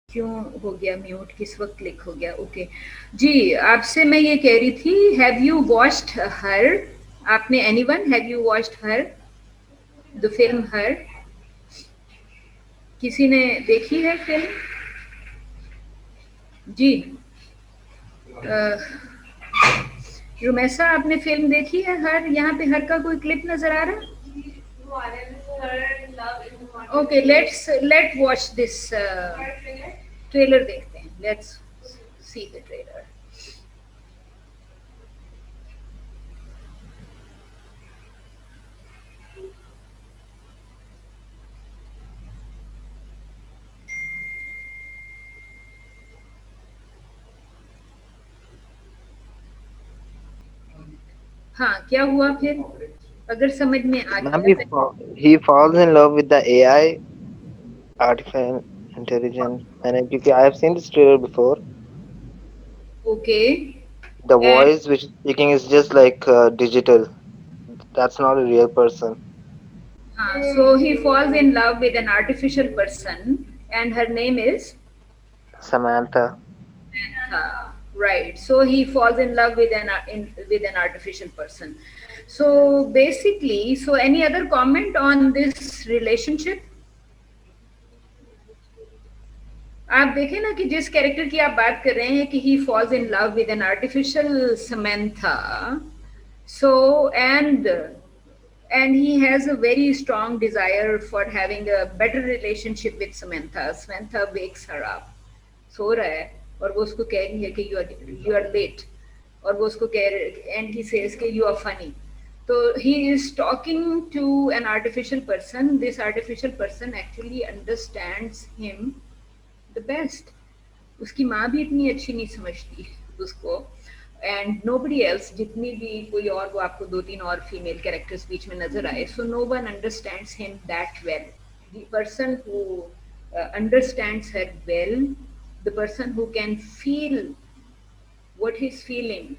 A: क्यों हो गया म्यूट, किस वक्त क्लिक हो गया? ओके जी, आपसे मैं ये कह रही थी, हैव यू वॉच्ड हर? आपने anyone have you watched her, the film her? किसी ने देखी है फिल्म? जी रुमैसा, आपने फिल्म देखी है हर? यहाँ पे हर का कोई क्लिप नजर आ रहा है? Okay, let watch this trailer देखते हैं. Let's see the trailer. हाँ, क्या हुआ फिर? अगर समझ में आ
D: Ma'am,
A: गया.
D: he falls in love with the AI, artificial intelligence, and because I have seen this trailer before.
A: Okay.
D: The
A: And
D: voice which is speaking is just like digital. That's not a real person.
A: so he falls in love with an artificial person, and her name is
D: Samantha.
A: Samantha. Right. So he falls in love with with an artificial person. So basically, so any other comment on this relationship? आप देखें ना कि जिस character की आप बात कर रहे हैं कि he falls in love with an artificial Samantha, so and he has a very strong desire for having a better relationship with Samantha. Samantha wakes her up, सो रहा है, और वो उसको कह रही है कि you are late, और वो उसको कह रहे, and he says कि you are funny. So he is talking to an artificial person. This artificial person actually understands him the best. उसकी माँ भी इतनी अच्छी नहीं समझती उसको, एंड nobody else, जितनी भी कोई और, वो आपको दो तीन और फीमेल कैरेक्टर्स बीच में नजर आए, so no one understands him that well. The person who understands her well, the person who can feel what he's feeling,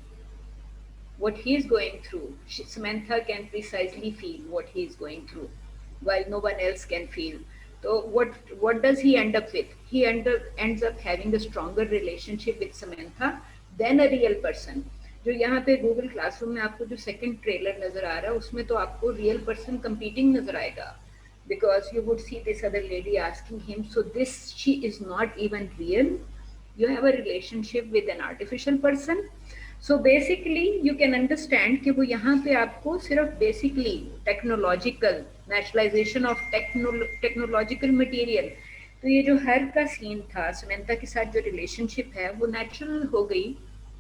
A: what he is going through. Samantha can precisely feel what he is going through, while no one else can feel. So what does he end up with? He ends up having a stronger relationship with Samantha than a real person. जो यहाँ पे Google classroom में आपको जो second trailer नजर आ रहा है, उसमें तो आपको रियल पर्सन competing नजर आएगा, because you would see this other lady asking him, so this, she is not even real, you have a relationship with an artificial person. So basically you can understand कि वो यहाँ पे आपको सिर्फ basically technological naturalization of technological material, तो ये जो हर का सीन था, समंता के साथ जो रिलेशनशिप है वो नेचुरल हो गई,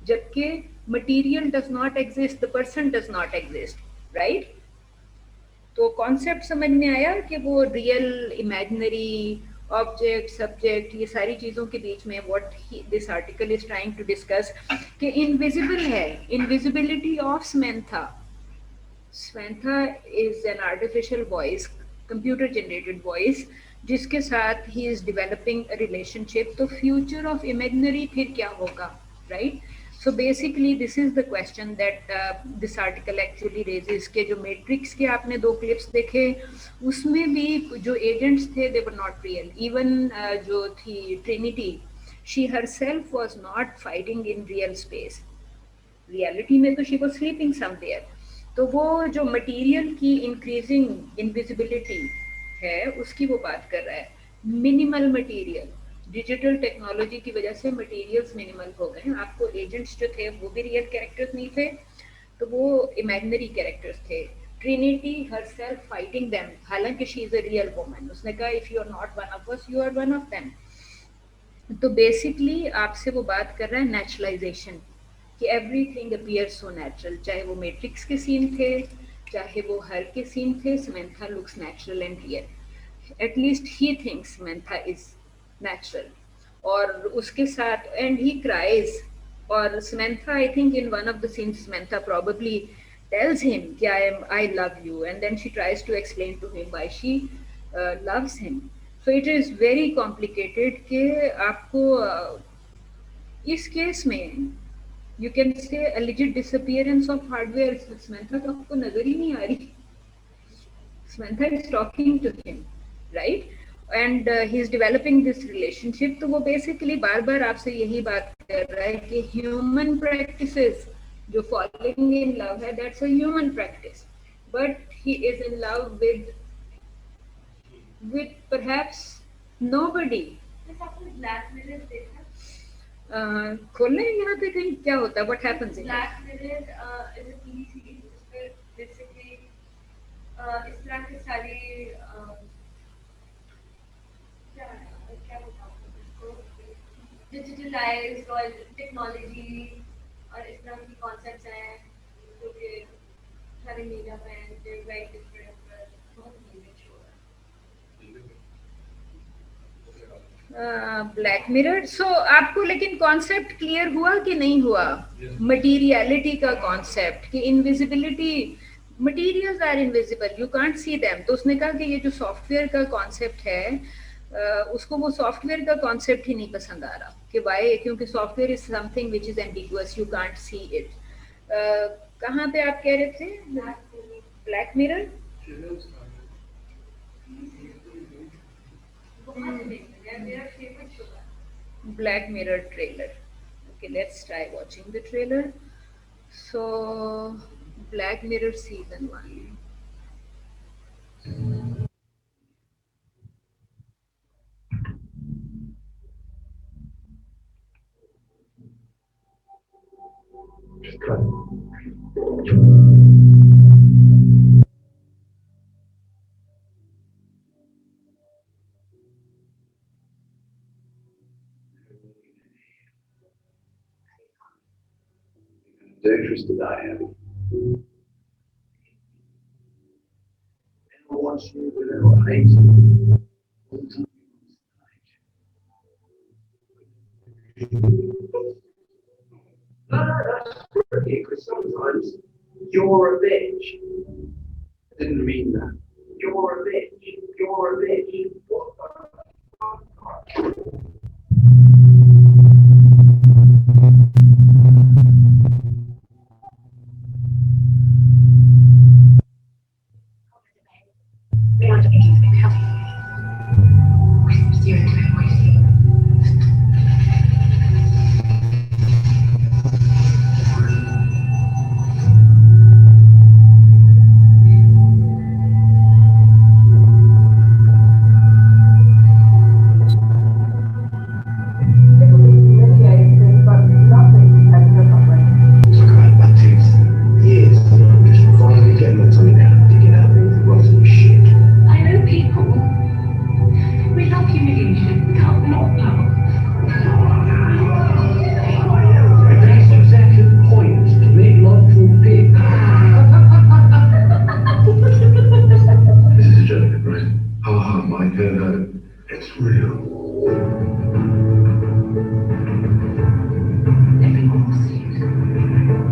A: जबकि material does not exist, the person does not exist, right? तो कॉन्सेप्ट समझ में आया कि वो रियल, इमेजिनरी, ऑब्जेक्ट, सब्जेक्ट, ये सारी चीज़ों के बीच में what this article is trying to discuss कि इनविजिबल है, invisibility of Samantha. Samantha is an artificial voice, computer generated voice, जिसके साथ ही इज डेवलपिंग अ रिलेशनशिप. तो फ्यूचर ऑफ इमेजिनरी फिर क्या होगा, राइट? So basically this is the question that this article actually raises, के जो मैट्रिक्स के आपने दो क्लिप्स देखे, उसमें भी जो एजेंट्स थे they were not real. Even जो थी Trinity, she herself was not fighting in real space. Reality में तो she was sleeping somewhere. तो वो जो मटेरियल की इंक्रीजिंग इनविजिबिलिटी है उसकी वो बात कर रहा है. मिनिमल मटेरियल, डिजिटल टेक्नोलॉजी की वजह से मटेरियल्स मिनिमल हो गए. आपको एजेंट्स जो थे वो भी रियल कैरेक्टर्स नहीं थे, तो वो इमेजिनरी कैरेक्टर्स थे. ट्रिनिटी हरसेल्फ फाइटिंग देम, हालांकि she is a real woman. उसने कहा if you are not one of us, you are one of them. तो बेसिकली आपसे वो बात कर रहा है नेचुरलाइजेशन, कि एवरीथिंग अपीयर सो नेचुरल. चाहे वो मैट्रिक्स के सीन थे, चाहे वो हर के सीन थे, Samantha looks natural and real. At least he thinks Samantha is natural. और उसके साथ and he cries, और Samantha, I think in one of the scenes Samantha probably tells him कि I love you, and then she tries to explain to him why she loves him. So it is very complicated कि आपको इस case में you can say alleged disappearance of hardware. Samantha तो आपको नजर ही नहीं आ रही. Samantha is talking to him, right? And he is developing this relationship. तो वो basically बार बार आपसे यही बात कर रहा है कि human practices, जो falling in love है, that's a human practice, but he is in love with perhaps nobody.
C: बस आपने ब्लैक मिरर देखा?
A: खोलने यहाँ पे कहीं क्या होता है, what happens in it?
C: Black mirror is a TV series, उसमें बेसिकली इस तरह की सारी क्या बताऊँ इसको, डिजिटलाइज्ड और टेक्नोलॉजी और इस तरह की कॉन्सेप्ट्स हैं जो कि सारे मीडिया में वेरी डिफरेंट, बहुत यूनिक शो है.
A: Black Mirror. सो आपको लेकिन कॉन्सेप्ट क्लियर हुआ कि नहीं हुआ? मटीरियलिटी का कॉन्सेप्ट, कि invisibility, materials are invisible, you can't see them. तो उसने कहा कि ये जो सॉफ्टवेयर का कॉन्सेप्ट है, उसको वो सॉफ्टवेयर का कॉन्सेप्ट ही नहीं पसंद आ रहा. कि वाई? क्योंकि software is something which is ambiguous, you can't see it. कहाँ पे आप कह रहे थे? Black mirror.
C: मेरा फेवरेट शो है.
A: Black Mirror trailer. Okay, let's try watching the trailer. So, Black Mirror season 1.
I: Interested I am. That's tricky because sometimes you're a bitch. I didn't mean that. You're a bitch. You're a bitch. What years, I'm just finally getting my tongue out, digging out these rotten shit.
C: I know people. We love humiliation. We can't not love.
I: That's exactly the point, to make love to a pig. This is a joke, right? Ha ha, Mike, it's real.
C: Everyone will see it.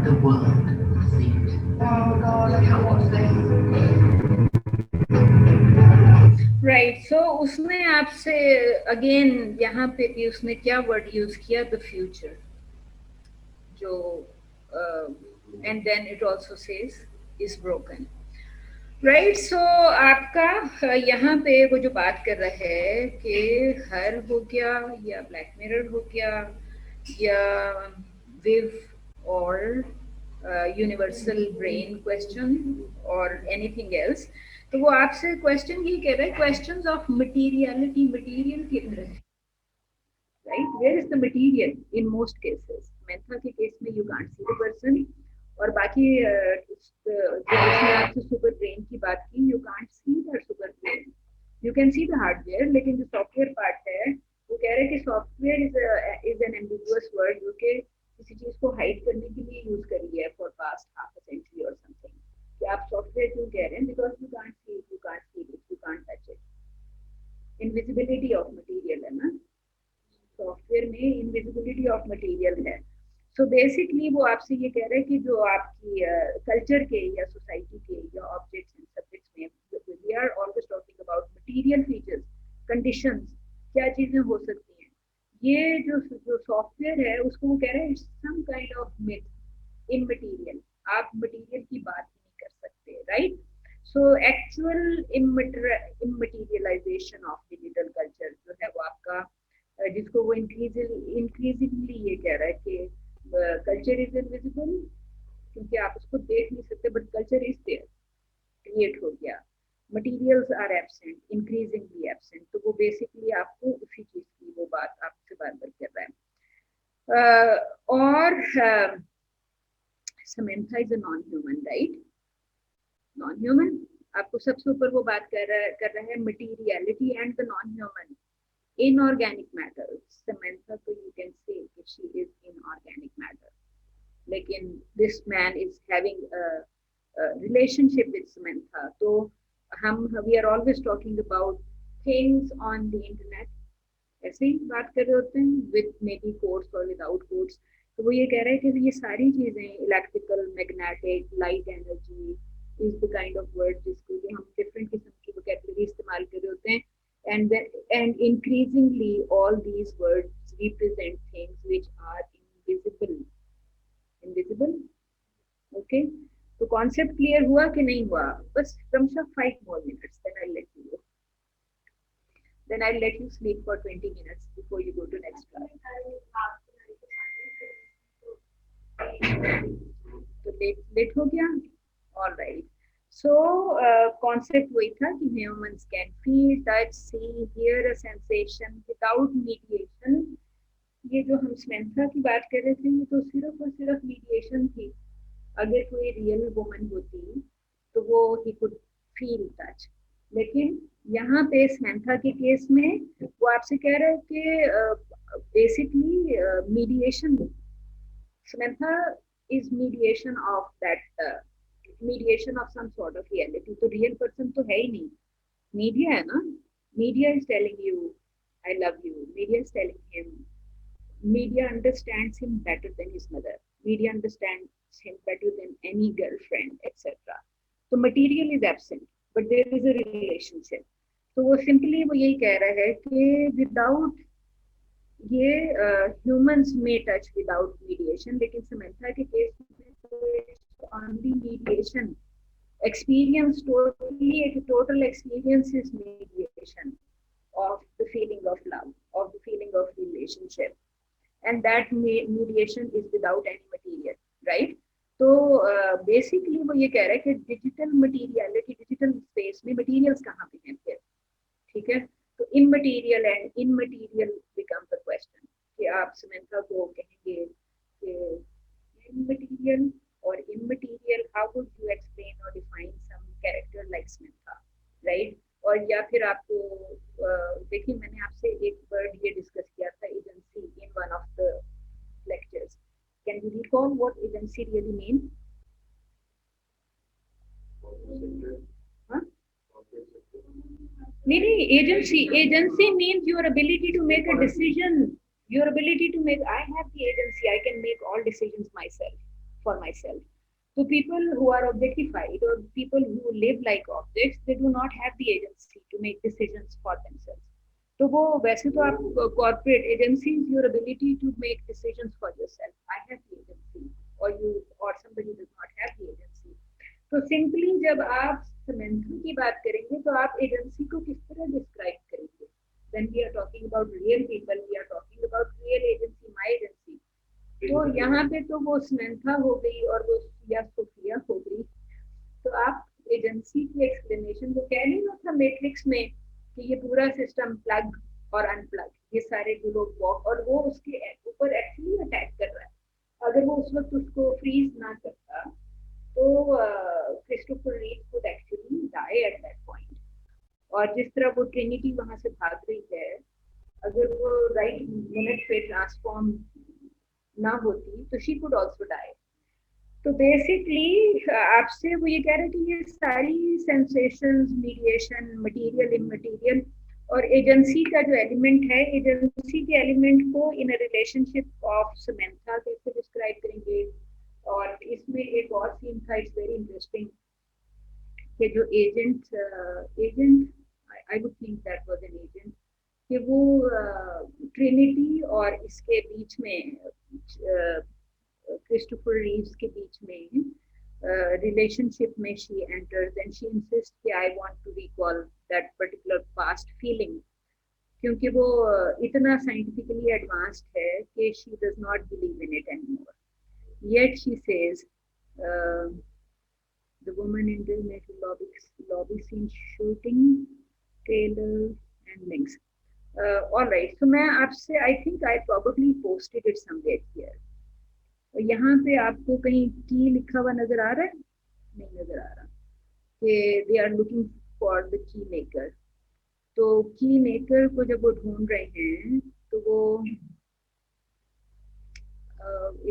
C: The world will see it. Oh God, I can't watch this.
A: Right so उसने आपसे again यहाँ पे भी उसने क्या word use किया, the future, जो and then it also says is broken, right. So आपका यहाँ पे वो जो बात कर रहा है कि हर हो गया या ब्लैक मिरर हो गया या विव और यूनिवर्सल ब्रेन क्वेश्चन और एनीथिंग एल्स, तो वो आपसे क्वेश्चन ये कह रहा है, क्वेश्चंस ऑफ मटीरियलिटी, मटीरियल किधर है, right, where is the material in most cases. मेंथा के केस में you can't see the person, और बाकी जो उसने आपसे सुपर ब्रेन की बात की, you can't see the super brain, you can see the hardware, लेकिन जो सॉफ्टवेयर पार्ट है वो कह रहे हैं कि software is an ambiguous word जो कि किसी चीज को हाइड करने के लिए यूज करी है for past half a century और समथिंग. कि आप सॉफ्टवेयर क्यों कह रहे हैं, because you can't see it, you can't feel it, you can't touch it. Invisibility of material है ना, सॉफ्टवेयर में इनविजिबिलिटी ऑफ मटीरियल है. सो बेसिकली वो आपसे ये कह रहे हैं कि जो आपकी कल्चर के या सोसाइटी के या ऑब्जेक्ट्स एंड सब्जेक्ट्स में we are always talking about material features, conditions, क्या चीजें हो सकती हैं. ये जो सॉफ्टवेयर है उसको वो कह रहे हैं some kind of myth, immaterial. आप मटीरियल की बात ही नहीं कर सकते, right. So actual immaterialization of digital culture जो है वो आपका, जिसको वो इंक्रीजिंगली ये कह रहा है कि कल्चर इज इनविजिबल, क्योंकि आप उसको देख नहीं सकते, but culture is there, create हो गया. Materials are absent, increasingly absent. तो वो बेसिकली आपको उसी चीज की वो बात आपसे बार बार कर रहा है. और Samantha is a non-human, right? Non-human. आपको सबसे ऊपर वो बात कर रहा है materiality and the non-human, inorganic matter. Samantha को you can say that she is inorganic matter. लेकिन this man is having a relationship with Samantha. तो we are always talking about things on the internet. ऐसे ही बात कर रहे होते हैं with maybe quotes or without quotes. तो वो ये कह रहे हैं कि ये सारी चीजें electrical, magnetic, light energy is the kind of word जिसको हम डिफरेंट किस्म की वोकैबुलरी इस्तेमाल कर रहे होते हैं. And increasingly all these words represent things which are invisible. Okay, तो कॉन्सेप्ट क्लियर हुआ कि नहीं हुआ? बस क्रमशः 5 more minutes, then I'll let you sleep for 20 minutes before you go to next class. तो लेट हो गया. All right. सो कॉन्सेप्ट वही था कि humans can feel, touch, see, hear a sensation without mediation. ये जो हम स्मेंथा की बात कर रहे थे, ये तो सिर्फ और सिर्फ मीडिएशन थी. अगर कोई रियल वुमन होती तो वो ही कुड फील टच, लेकिन यहाँ पे स्मेंथा के केस में वो आपसे कह रहे हैं कि basically mediation, Samantha is mediation of that mediation of some sort of reality. तो real person तो है ही नहीं, मीडिया है ना, media is telling you I love you, media is telling him, media understands him better than his mother, media understands him better than any girlfriend, etc. So material is absent, but there is a relationship. तो वो simply वो यही कह रहा है कि without ये humans में टच विदाउट मीडिएशन, लेकिन समंथा के केस में only mediation experience, totally a total experience is mediation of the feeling of love, of the feeling of relationship, and that mediation is without any material, right? तो basically वो ये कह रहा है कि डिजिटल मटीरियलिटी, डिजिटल स्पेस में materials कहाँ पे हैं फिर, ठीक है? तो immaterial and in material become the question कि आप समंथा को कहेंगे कि इमटीरियल और immaterial, how would you explain or define some character like Samantha, right? और या फिर आपको देखिए मैंने आपसे एक वर्ड ये डिस्कस किया था agency in one of the lectures. Can you recall what agency really means? नहीं, agency means your ability to make a decision, your ability to make, I have the agency, I can make all decisions myself, for myself. So people who are objectified or people who live like objects, they do not have the agency to make decisions for themselves. तो वो वैसे तो आप corporate agency is your ability to make decisions for yourself. I have the agency, or you or somebody does not have the agency. तो simply जब आप Samantha की बात करेंगे तो आप एजेंसी को किस तरह डिस्क्राइब करेंगे? When we are talking about real people, we are talking about real agency, my agency. तो यहाँ पे तो वो समंथा हो गई और वो या सोफिया हो गई, तो आप एजेंसी की एक्सप्लेनेशन वो कह नहीं था मैट्रिक्स में कि ये पूरा सिस्टम प्लग और अनप्लग, ये सारे जो लोग वॉक, और वो उसके ऊपर एक्चुअली अटैक कर रहा है. अगर वो उस वक्त उसको फ्रीज ना करता तो Christopher Reeve could actually die at that point. और जिस तरह वो ट्रिनिटी वहां से भाग रही है, अगर वो राइट मिनट पे ट्रांसफॉर्म ना होती तो शी कुड आल्सो डाई. तो बेसिकली आपसे वो ये कह रहे हैं कि ये सारी सेंसेशंस, मीडिएशन, मटेरियल, इमटेरियल और एजेंसी का जो एलिमेंट है, एजेंसी के एलिमेंट को इन अ रिलेशनशिप ऑफ समंथा कैसे डिस्क्राइब करेंगे. और इसमें एक और सीन था, इट्स वेरी इंटरेस्टिंग, कि जो agent I would think that was an agent, कि वो ट्रिनिटी और इसके बीच में क्रिस्टोफर रीव्स के बीच में रिलेशनशिप में she enters and she insist कि I want to recall that particular past feeling, क्योंकि वो इतना साइंटिफिकली एडवांस्ड है कि she does not believe in it anymore. Yet she says the woman in the metal lobby scene shooting Taylor and Links. All right, so मैं आपसे I think I probably posted it somewhere here. यहाँ पे आपको कहीं की लिखा हुआ नजर आ रहा है? नहीं नजर आ रहा कि they are looking for the key maker. तो की मेकर को जब वो ढूंढ रहे हैं तो वो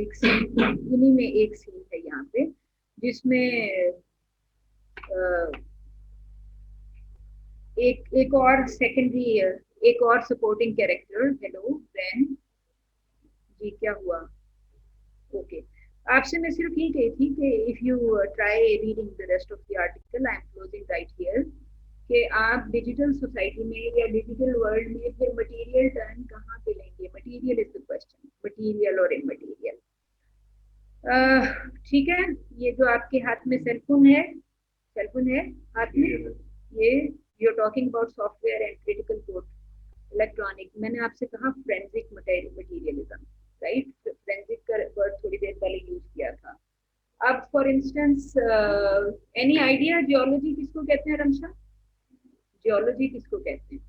A: एक सीन, इन्हीं में एक सीन है यहाँ पे जिसमें एक और सेकेंडरी, एक और सपोर्टिंग कैरेक्टर, हेलो फ्रेंड जी क्या हुआ? ओके, आपसे मैं सिर्फ ये कही थी कि if you try reading the rest of the article, I am closing right here, कि आप डिजिटल सोसाइटी में या डिजिटल वर्ल्ड में फिर मटेरियल टर्न कहाँ पे लेंगे? Material is the question, material और इमटेरियल. ठीक है, ये जो आपके हाथ में सेलफोन है हाथ में, ये you are talking about software and critical code electronic. मैंने आपसे कहा फोरेंसिक मटेरियलिज्म, राइट? फोरेंसिक का वर्ड थोड़ी देर पहले यूज किया था. अब for instance any idea geology किसको कहते हैं? रमशा, जियोलॉजी किसको कहते हैं?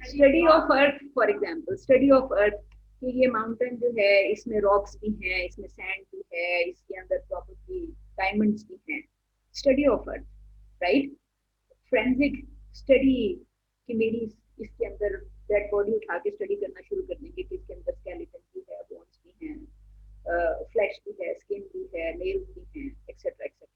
A: Study of earth, for example study of earth, कि ये माउंटेन जो है इसमें रॉक्स भी हैं, इसमें सैंड भी है, इसके अंदर प्रॉपर्टी डायमंड्स भी हैं. Study of earth, right? Forensic study कि मेरी इसके अंदर डेड बॉडी उठा के स्टडी करना शुरू कर देंगे कि इसके अंदर स्केलेटन भी है, बोन्स भी हैं, फ्लैश भी है, स्किन भी है, नेल्स भी हैं, etcetera etcetera.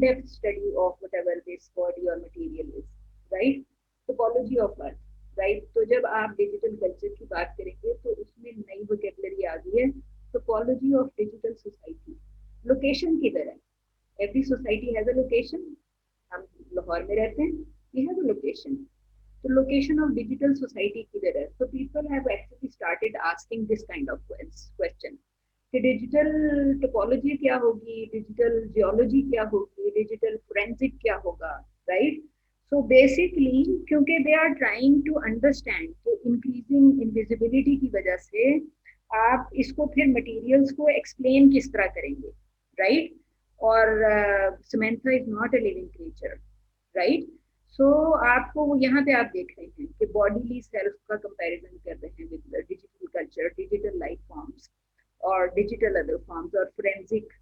A: in-depth study of whatever this body or material is, right? Topology of earth, right? तो जब आप डिजिटल कल्चर की बात करेंगे तो उसमें नई वोकेबलरी आ गई है, topology of digital society. Location किधर है? Every society has a location. हम लाहौर में रहते हैं, वी हैव अ लोकेशन। तो लोकेशन ऑफ डिजिटल सोसाइटी किधर है? तो people have actually started asking this kind of question कि डिजिटल टोपोलॉजी क्या होगी, डिजिटल जियोलॉजी क्या होगी, डिजिटल फोरेंसिक क्या होगा, राइट? सो बेसिकली क्योंकि they are trying to understand कि इंक्रीजिंग इनविजिबिलिटी की वजह से आप इसको फिर मटेरियल्स को एक्सप्लेन किस तरह करेंगे, राइट? और Samantha is not a living creature, right? So आपको यहाँ पे आप देख रहे हैं कि बॉडीली सेल्फ का कंपैरिजन कर रहे हैं with digital culture, digital life forms और डिजिटल अदर फॉर्म्स और फोरेंसिक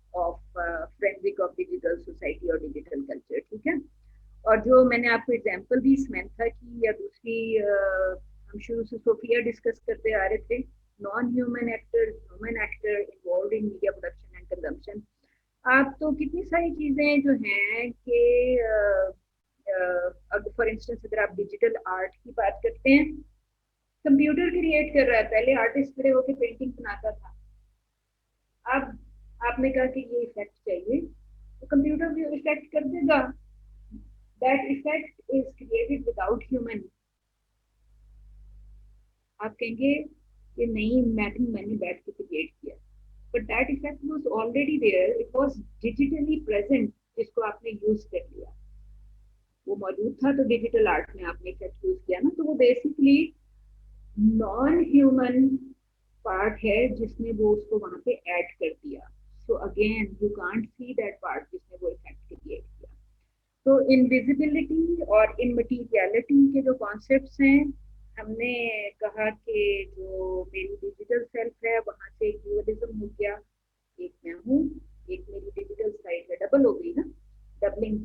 A: ऑफ डिजिटल सोसाइटी और डिजिटल कल्चर, ठीक है? और जो मैंने आपको एग्जांपल दी समंथा की या दूसरी, हम शुरू से सोफिया डिस्कस करते आ रहे थे, non human actor, human actor involve in media production and consumption. आप तो कितनी सारी चीजें जो हैं कि फॉर इंस्टेंस अगर आप डिजिटल आर्ट की बात करते हैं, कंप्यूटर क्रिएट कर रहा है, पहले आर्टिस्ट खड़े होकर पेंटिंग बनाता था। अब आपने कहा कि ये इफेक्ट चाहिए तो कंप्यूटर भी इफेक्ट कर देगा। That effect is created without human. आप कहेंगे कि नहीं मैंने बैठ के क्रिएट किया, but that effect was already there, it was digitally present, जिसको आपने यूज कर लिया, वो मौजूद था तो डिजिटल आर्ट में आपने इफेक्ट यूज किया ना। तो वो बेसिकली नॉन ह्यूमन पार्ट है जिसने वो उसको वहां पे ऐड कर दिया। So again you can't see that part जिसने वो इफेक्ट क्रिएट किया। तो इनविजिबिलिटी और इनमटीरियलिटी के जो कॉन्सेप्ट्स हैं, हमने कहा कि जो मेरी डिजिटल सेल्फ है वहां से एक ड्यूअलिज्म हो गया, एक मैं हूँ, एक मेरी डिजिटल साइड है, डबल हो गई ना, डबलिंग।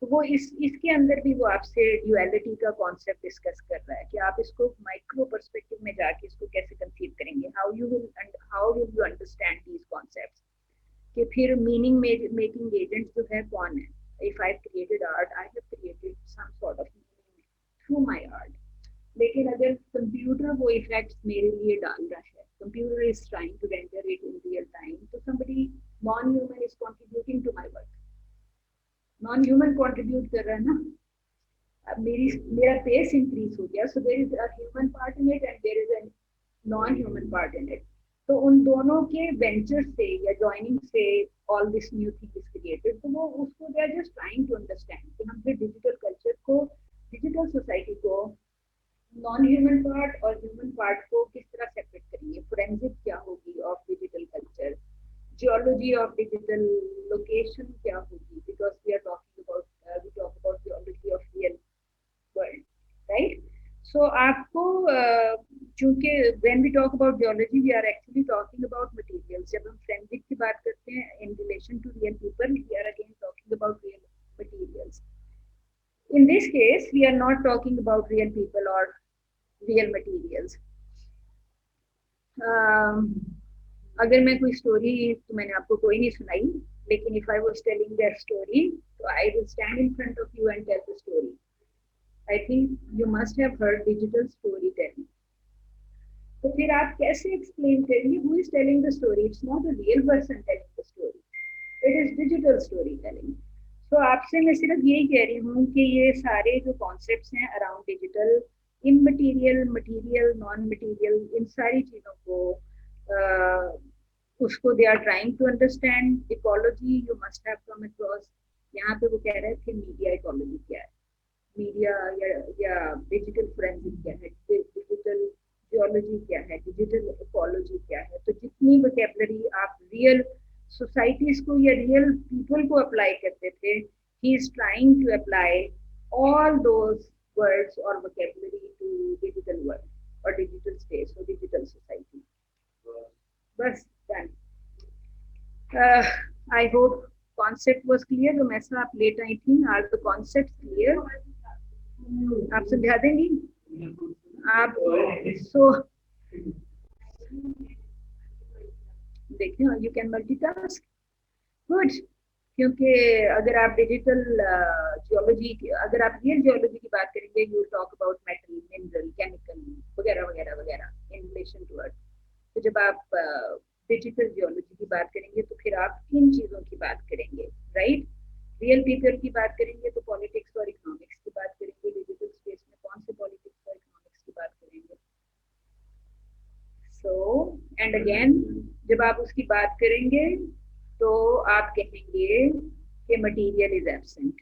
A: तो वो इसके अंदर भी वो आपसे ड्यूअलिटी का कॉन्सेप्ट डिस्कस कर रहा है कि आप इसको माइक्रो पर्सपेक्टिव में जाके इसको कैसे कंसीव करेंगे, how will you understand these concepts, कि फिर मीनिंग मेकिंग एजेंट जो है कौन है। If I created art, I have created some sort of meaning through my art. लेकिन अगर कंप्यूटर वो इफेक्ट्स मेरे लिए डाल रहा है, computer is trying to render it in real time, तो somebody non human is contributing to my work. Non human contribute कर रहा है ना, अब मेरा पेस इंक्रीज हो गया, so there is a human part in it and there is a non human part in it. तो उन दोनों के वेंचर से या ज्वाइनिंग से all this new thing is created. तो वो उसको they are just trying to understand कि हम फिर डिजिटल कल्चर को, डिजिटल सोसाइटी को नॉन ह्यूमन पार्ट और ह्यूमन पार्ट को किस तरह सेपरेट करेंगे। फोरेंसिक क्या होगी of digital culture, geology of digital location क्या होगी, because we talk about geology of real world, right? So आपको चूंकि when we talk about geology we are actually talking about materials. जब हम फोरेंसिक की बात करते हैं in relation to real people, we are again talking about real materials. In this case, we are not talking about real people or real materials. अगर मैं कोई story, तो मैंने आपको कोई नहीं सुनाई, लेकिन if I was telling that story, so I will stand in front of you and tell the story. I think you must have heard digital storytelling. तो फिर आप कैसे explain करेंगे who is telling the story? It's not a real person telling the story. It is digital storytelling. तो आपसे मैं सिर्फ यही कह रही हूँ कि ये सारे जो कॉन्सेप्ट्स हैं around digital, immaterial, material, non material, इन सारी चीज़ों को उसको they are trying to understand. Ecology you must have come across. यहाँ पे वो कह रहे थे मीडिया इकोलॉजी क्या है, मीडिया या डिजिटल फोरेंसिक क्या है, डिजिटल जियोलॉजी क्या है, डिजिटल इकोलॉजी क्या है। तो जितनी वोकैबुलरी आप रियल सोसाइटीज को या रियल पीपल को अप्लाई करते थे, he is trying to apply all those words और वोकैबुलरी टू डिजिटल वर्ल्ड और डिजिटल स्पेस और डिजिटल सोसाइटी। बस done. I hope concept was clear. जो मैसेज आप लेट आई थी, आर द कॉन्सेप्ट क्लियर? आप समझा देंगी आप? सो देखिए, you can multitask. Good. क्योंकि अगर आप डिजिटल जियोलॉजी अगर आप रियल जियोलॉजी की बात करेंगे, you talk about metal, mineral, chemical वगैरह वगैरह वगैरह इन रिलेशन टू अर्थ। तो जब आप डिजिटल जियोलॉजी की बात करेंगे तो फिर आप किन चीज़ों की बात करेंगे, राइट? रियल पीपल की बात करेंगे तो पॉलिटिक्स और इकोनॉमिक्स की बात करेंगे। डिजिटल स्पेस में कौन से पॉलिटिक्स और इकोनॉमिक्स की बात करेंगे? सो एंड अगेन जब आप उसकी बात करेंगे तो आप कहेंगे कि मटेरियल इज एब्सेंट,